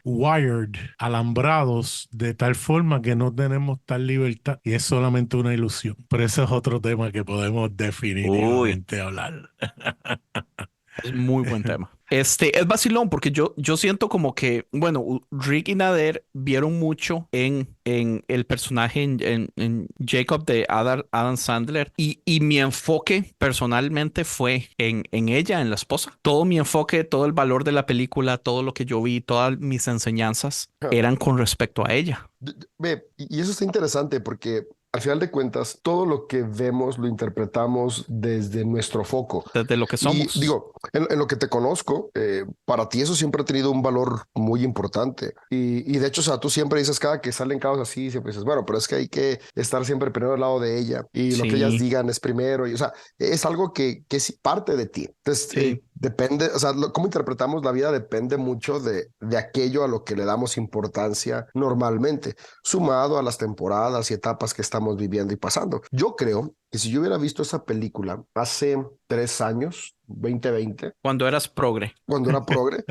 wired, alambrados, de tal forma que no tenemos tal libertad y es solamente una ilusión. Pero ese es otro tema que podemos definitivamente hablar. Es muy buen tema. Es vacilón porque yo siento como que, bueno, Rick y Nader vieron mucho en el personaje en Jacob de Adam Sandler y mi enfoque personalmente fue en ella, en la esposa. Todo mi enfoque, todo el valor de la película, todo lo que yo vi, todas mis enseñanzas eran con respecto a ella. Ve, y eso está interesante porque al final de cuentas, todo lo que vemos lo interpretamos desde nuestro foco. Desde lo que somos. Y digo, en lo que te conozco, para ti eso siempre ha tenido un valor muy importante. Y de hecho, o sea, tú siempre dices, cada que salen casos así, siempre dices, bueno, pero es que hay que estar siempre primero al lado de ella. Y lo que ellas digan es primero. Y, o sea, es algo que es parte de ti. Entonces, depende, o sea, cómo interpretamos la vida depende mucho de aquello a lo que le damos importancia normalmente, sumado a las temporadas y etapas que estamos viviendo y pasando. Yo creo que si yo hubiera visto esa película hace 3 años, 2020, Cuando eras progre. cuando era progre,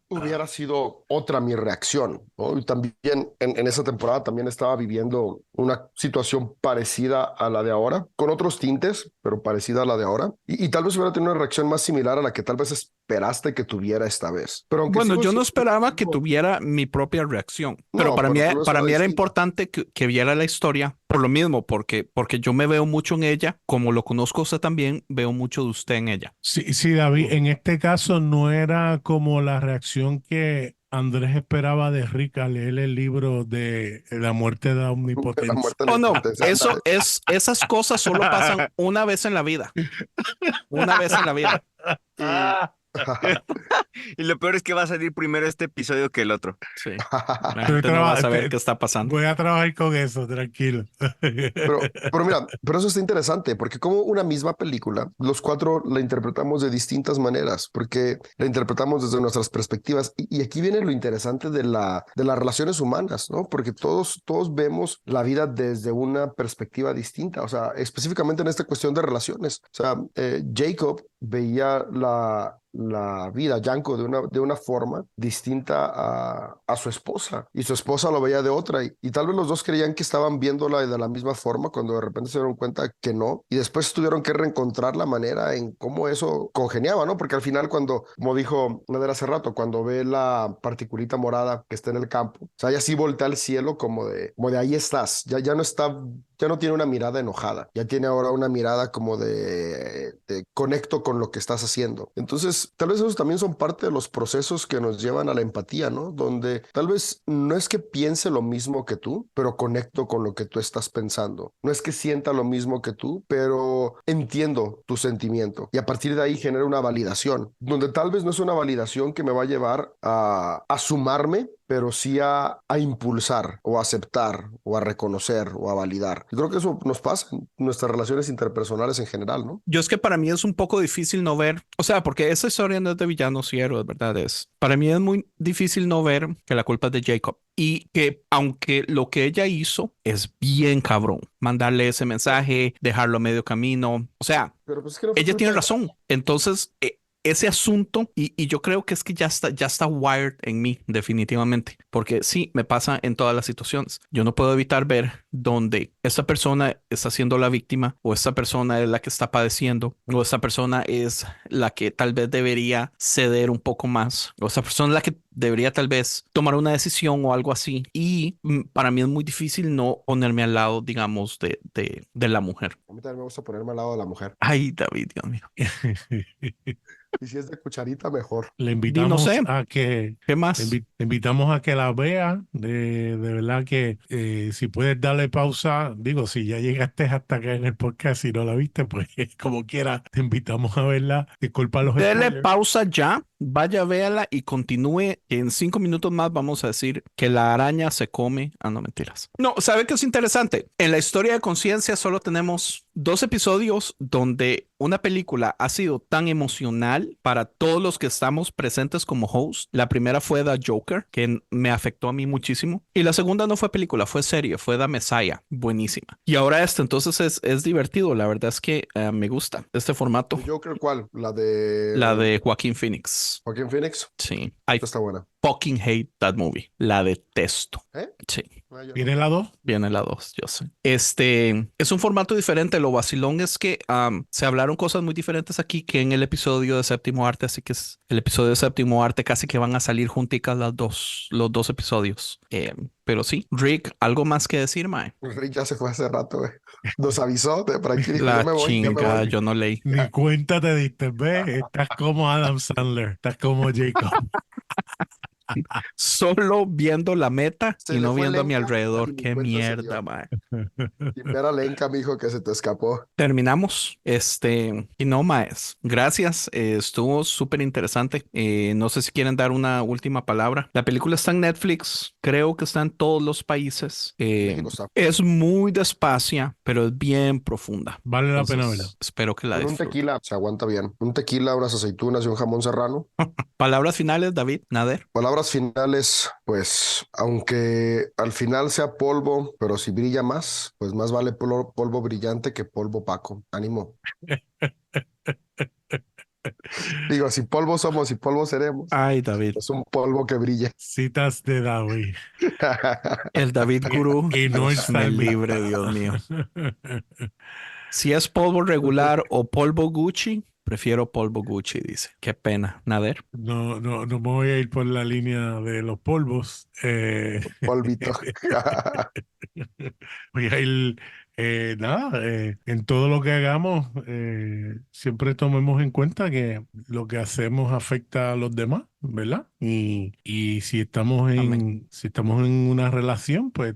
hubiera sido otra mi reacción, ¿no? Y también en esa temporada también estaba viviendo una situación parecida a la de ahora, con otros tintes, pero parecida a la de ahora. Y tal vez hubiera tenido una reacción más similar a la que tal vez esperaste que tuviera esta vez. Pero aunque Bueno, sigo yo no siendo- esperaba que tuviera mi propia reacción, pero No, para mí, pero tal vez para era mí era distinta. importante que viera la historia por lo mismo, porque yo me veo mucho en ella, como lo conozco a usted también, veo mucho de usted en ella. Sí, sí, David, en este caso no era como la reacción que Andrés esperaba de Rick al leer el libro de La muerte de la La omnipotencia. muerte de la Oh, no, impotencia, ándale. esas cosas solo pasan una vez en la vida, una vez en la vida. Y, Y lo peor es que va a salir primero este episodio que el otro. Sí, la Estoy gente no va a traba- saber qué está pasando. Voy a trabajar con eso, tranquilo. pero mira, pero eso está interesante, porque como una misma película, los cuatro la interpretamos de distintas maneras, porque la interpretamos desde nuestras perspectivas. Y aquí viene lo interesante de las relaciones humanas, ¿no? Porque todos vemos la vida desde una perspectiva distinta, o sea, específicamente en esta cuestión de relaciones. O sea, Jacob veía la vida, Yanko, de una forma distinta a su esposa, y su esposa lo veía de otra, y tal vez los dos creían que estaban viéndola de la misma forma cuando de repente se dieron cuenta que no, y después tuvieron que reencontrar la manera en cómo eso congeniaba, ¿no? Porque al final cuando, como dijo Nader hace rato, cuando ve la particulita morada que está en el campo, o sea, ella sí voltea al cielo como de ahí estás, ya no está, ya no tiene una mirada enojada, ya tiene ahora una mirada como de conecto con lo que estás haciendo. Entonces, tal vez esos también son parte de los procesos que nos llevan a la empatía, ¿no? Donde tal vez no es que piense lo mismo que tú, pero conecto con lo que tú estás pensando. No es que sienta lo mismo que tú, pero entiendo tu sentimiento. Y a partir de ahí genera una validación, donde tal vez no es una validación que me va a llevar a sumarme, pero sí a impulsar o a aceptar o a reconocer o a validar. Yo creo que eso nos pasa en nuestras relaciones interpersonales en general, ¿no? Yo es que para mí es un poco difícil no ver, o sea, porque esa historia no es de villanos y héroes, ¿verdad? Para mí es muy difícil no ver que la culpa es de Jacob y que aunque lo que ella hizo es bien cabrón, mandarle ese mensaje, dejarlo a medio camino, o sea, Pero pues es que no fue ella culpa tiene de razón. Entonces, ese asunto, y yo creo que es que ya está wired en mí, definitivamente, porque sí, me pasa en todas las situaciones. Yo no puedo evitar ver donde esta persona está siendo la víctima, o esta persona es la que está padeciendo, o esta persona es la que tal vez debería ceder un poco más, o esta persona es la que debería tal vez tomar una decisión o algo así. Y para mí es muy difícil no ponerme al lado, digamos, de la mujer. A mí también me gusta ponerme al lado de la mujer. Ay, David, Dios mío. Y si es de cucharita, mejor. Le Y no invitamos sé, a que ¿qué más? le invitamos a que la vea. De verdad que si puedes darle pausa, digo, si ya llegaste hasta acá en el podcast y no la viste, pues como quiera, te invitamos a verla. Disculpa los Dele spoilers. pausa ya, vaya, véala y continúe. En 5 minutos más vamos a decir que la araña se come. Ah, no, mentiras. No, ¿sabe qué es interesante? En la historia de conciencia solo tenemos 2 episodios donde una película ha sido tan emocional para todos los que estamos presentes como host. La primera fue The Joker, que me afectó a mí muchísimo. Y la segunda no fue película, fue serie, fue The Messiah. Buenísima. Y ahora entonces es divertido. La verdad es que me gusta este formato. ¿El Joker cuál? La de Joaquín Phoenix. Joaquín Phoenix. Sí. I Esta está buena. fucking hate that movie. La detesto. ¿Eh? Sí. Ah, yo no. ¿Viene la 2? Viene la 2, yo sé. Es un formato diferente. Lo vacilón es que se hablaron cosas muy diferentes aquí que en el episodio de Séptimo Arte. Así que es el episodio de Séptimo Arte casi que van a salir junticas los dos episodios. Pero sí, Rick, ¿algo más que decir, mae? Rick ya se fue hace rato, güey. Nos avisó por aquí. Dijo, La ya me voy, ya me chinga, voy. yo no leí. Ni cuenta te diste, ¿ves? Estás como Adam Sandler, estás como Jacob. Solo viendo la meta Se y le no fue viendo a mi Lenka alrededor. y ni Qué cuenta se mierda, dio. mae. Sin ver a Lenka, mijo, que se te escapó. Terminamos. Y no más. Gracias. Estuvo súper interesante. No sé si quieren dar una última palabra. La película está en Netflix. Creo que está en todos los países. México está. Es muy despacia, pero es bien profunda. Vale la pena verla. Entonces, espero que la Con un disfruten. tequila se aguanta bien. Un tequila, unas aceitunas y un jamón serrano. Palabras finales, David, Nader. Palabras palabras finales, pues, aunque al final sea polvo, pero si brilla más, pues más vale polvo brillante que polvo opaco. Ánimo. Digo, si polvo somos y polvo seremos, Ay, David. es un polvo que brille. Citas de David. El David Gurú. Y no el Dios me salmista. libre, Dios mío. Si es polvo regular o polvo Gucci, prefiero polvo Gucci, dice. Qué pena. Nader. No me voy a ir por la línea de los polvos. Polvito. Voy a ir, en todo lo que hagamos, siempre tomemos en cuenta que lo que hacemos afecta a los demás, ¿verdad? Y si estamos Amén. si estamos en una relación, pues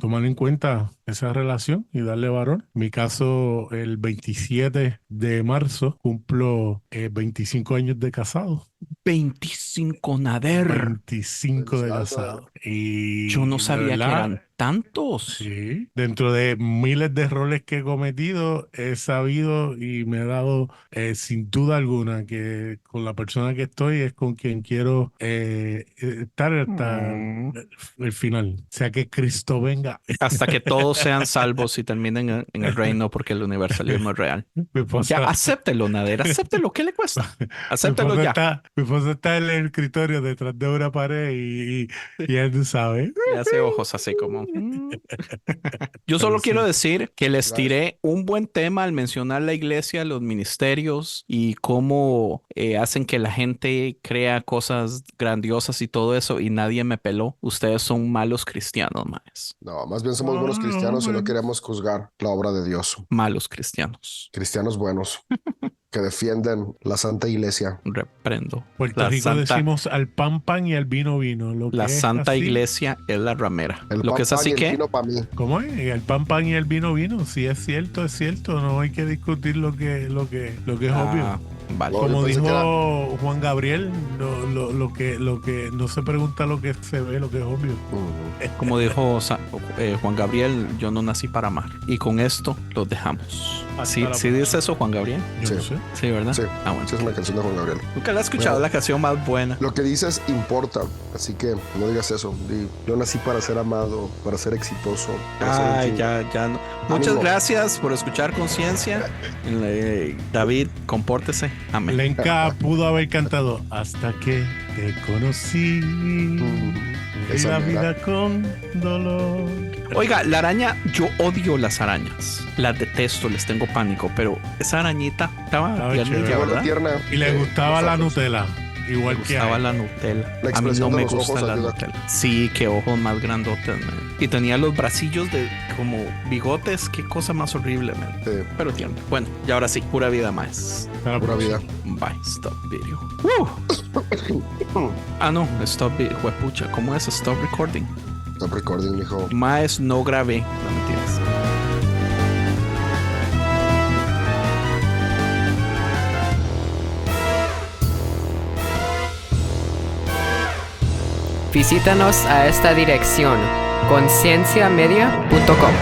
tomar en cuenta esa relación y darle valor. En mi caso, el 27 de marzo cumplo 25 años de casado. 25, Nader. 25 de casado. Y Yo no de sabía que verdad, eran tantos. sí, dentro de miles de errores que he cometido, he sabido y me he dado sin duda alguna que con la persona que estoy es con quien quiero estar hasta el final. O sea, que Cristo venga. Hasta que todos sean salvos y terminen en el reino porque el universalismo es real. Mi esposa, Ya, acéptelo, Nader. Acéptelo. ¿Qué le cuesta? mi Acéptelo esposa ya. mi esposa está en el escritorio detrás de una pared y ya tú sabes. Y hace ojos así como. Yo solo Pero quiero sí. decir que les tiré un buen tema al mencionar la iglesia, los ministerios y cómo hacen que la gente crea cosas grandiosas y todo eso y nadie me peló. Ustedes son malos cristianos, más. No, más bien somos buenos No, cristianos y no bueno. queremos juzgar la obra de Dios. Malos cristianos. Cristianos buenos que defienden la Santa Iglesia. Reprendo. Puerto La Rico santa, decimos al pan pan y al vino vino. Lo que la es santa así, iglesia es la ramera. El Lo que es pan así y el que vino para mí. ¿Cómo es? El pan pan y el vino vino. Si es cierto, es cierto. No hay que discutir lo que es obvio. Vale. Bueno, Como yo pensé que dijo Juan Gabriel, lo que no se pregunta lo que se ve, lo que es obvio. Como dijo Juan Gabriel, yo no nací para amar. Y con esto los dejamos. Hasta ¿Sí, la sí dice eso Juan Gabriel? Yo Sí. no sé. Sí, ¿verdad? Sí, Ah, bueno. sí, es una canción de Juan Gabriel. Nunca la he escuchado, Bueno. la canción más buena. Lo que dices importa, así que no digas eso. Yo nací para ser amado, para ser exitoso. Para ser Ay, un ya no. Muchas Ánimo. gracias por escuchar Conciencia. David, compórtese. Amén. Lenka pudo haber cantado hasta que te conocí y Esa la mera. vida con dolor. Oiga, la araña, yo odio las arañas. Las detesto, les tengo pánico, pero esa arañita estaba Estaba tiernilla, chévere. Qué buena ¿verdad? tierna. Y le gustaba la ojos. Nutella, igual Me que gustaba a él. la Nutella. La A mí expresión no de me los gusta ojos la ayuda. Nutella. Sí, qué ojos más grandotes, man. Y tenía los bracillos de como bigotes. Qué cosa más horrible, man. Sí, Pero tierno. Bueno, y ahora sí, pura vida más. Hasta la pura próxima. vida. Bye, stop video. Ah, no, stop video. Juepucha, ¿cómo es? Stop recording. Stop recording, mijo. Más no grabé. No mentiras. Visítanos a esta dirección, concienciamedia.com.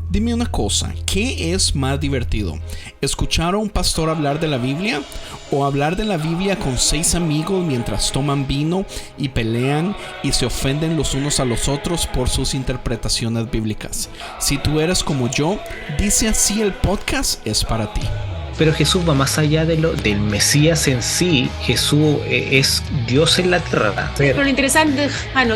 Dime una cosa, ¿qué es más divertido? ¿Escuchar a un pastor hablar de la Biblia? ¿O hablar de la Biblia con 6 amigos mientras toman vino y pelean y se ofenden los unos a los otros por sus interpretaciones bíblicas? Si tú eres como yo, dice así el podcast es para ti. Pero Jesús va más allá del Mesías en sí. Jesús es Dios en la tierra. Pero lo interesante,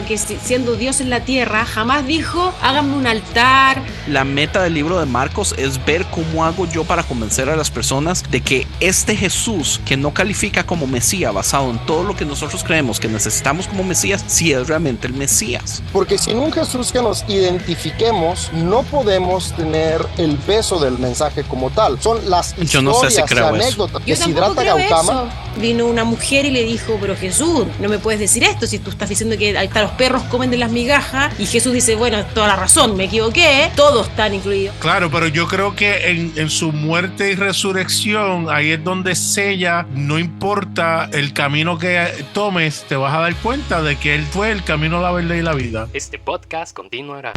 que siendo Dios en la tierra, jamás dijo, háganme un altar. La meta del libro de Marcos es ver cómo hago yo para convencer a las personas de que este Jesús, que no califica como Mesías basado en todo lo que nosotros creemos que necesitamos como Mesías, sí es realmente el Mesías. Porque sin un Jesús que nos identifiquemos, no podemos tener el peso del mensaje como tal. Son las Yo no sé si historias, creo eso. anécdotas. Yo tampoco Desidrata creo Gautama. eso. Vino una mujer y le dijo, pero Jesús, no me puedes decir esto si tú estás diciendo que hasta los perros comen de las migajas. Y Jesús dice, bueno, toda la razón, me equivoqué, todos están incluidos. Claro, pero yo creo que en su muerte y resurrección, ahí es donde sella, no importa el camino que tomes, te vas a dar cuenta de que Él fue el camino, la verdad y la vida. Este podcast continuará.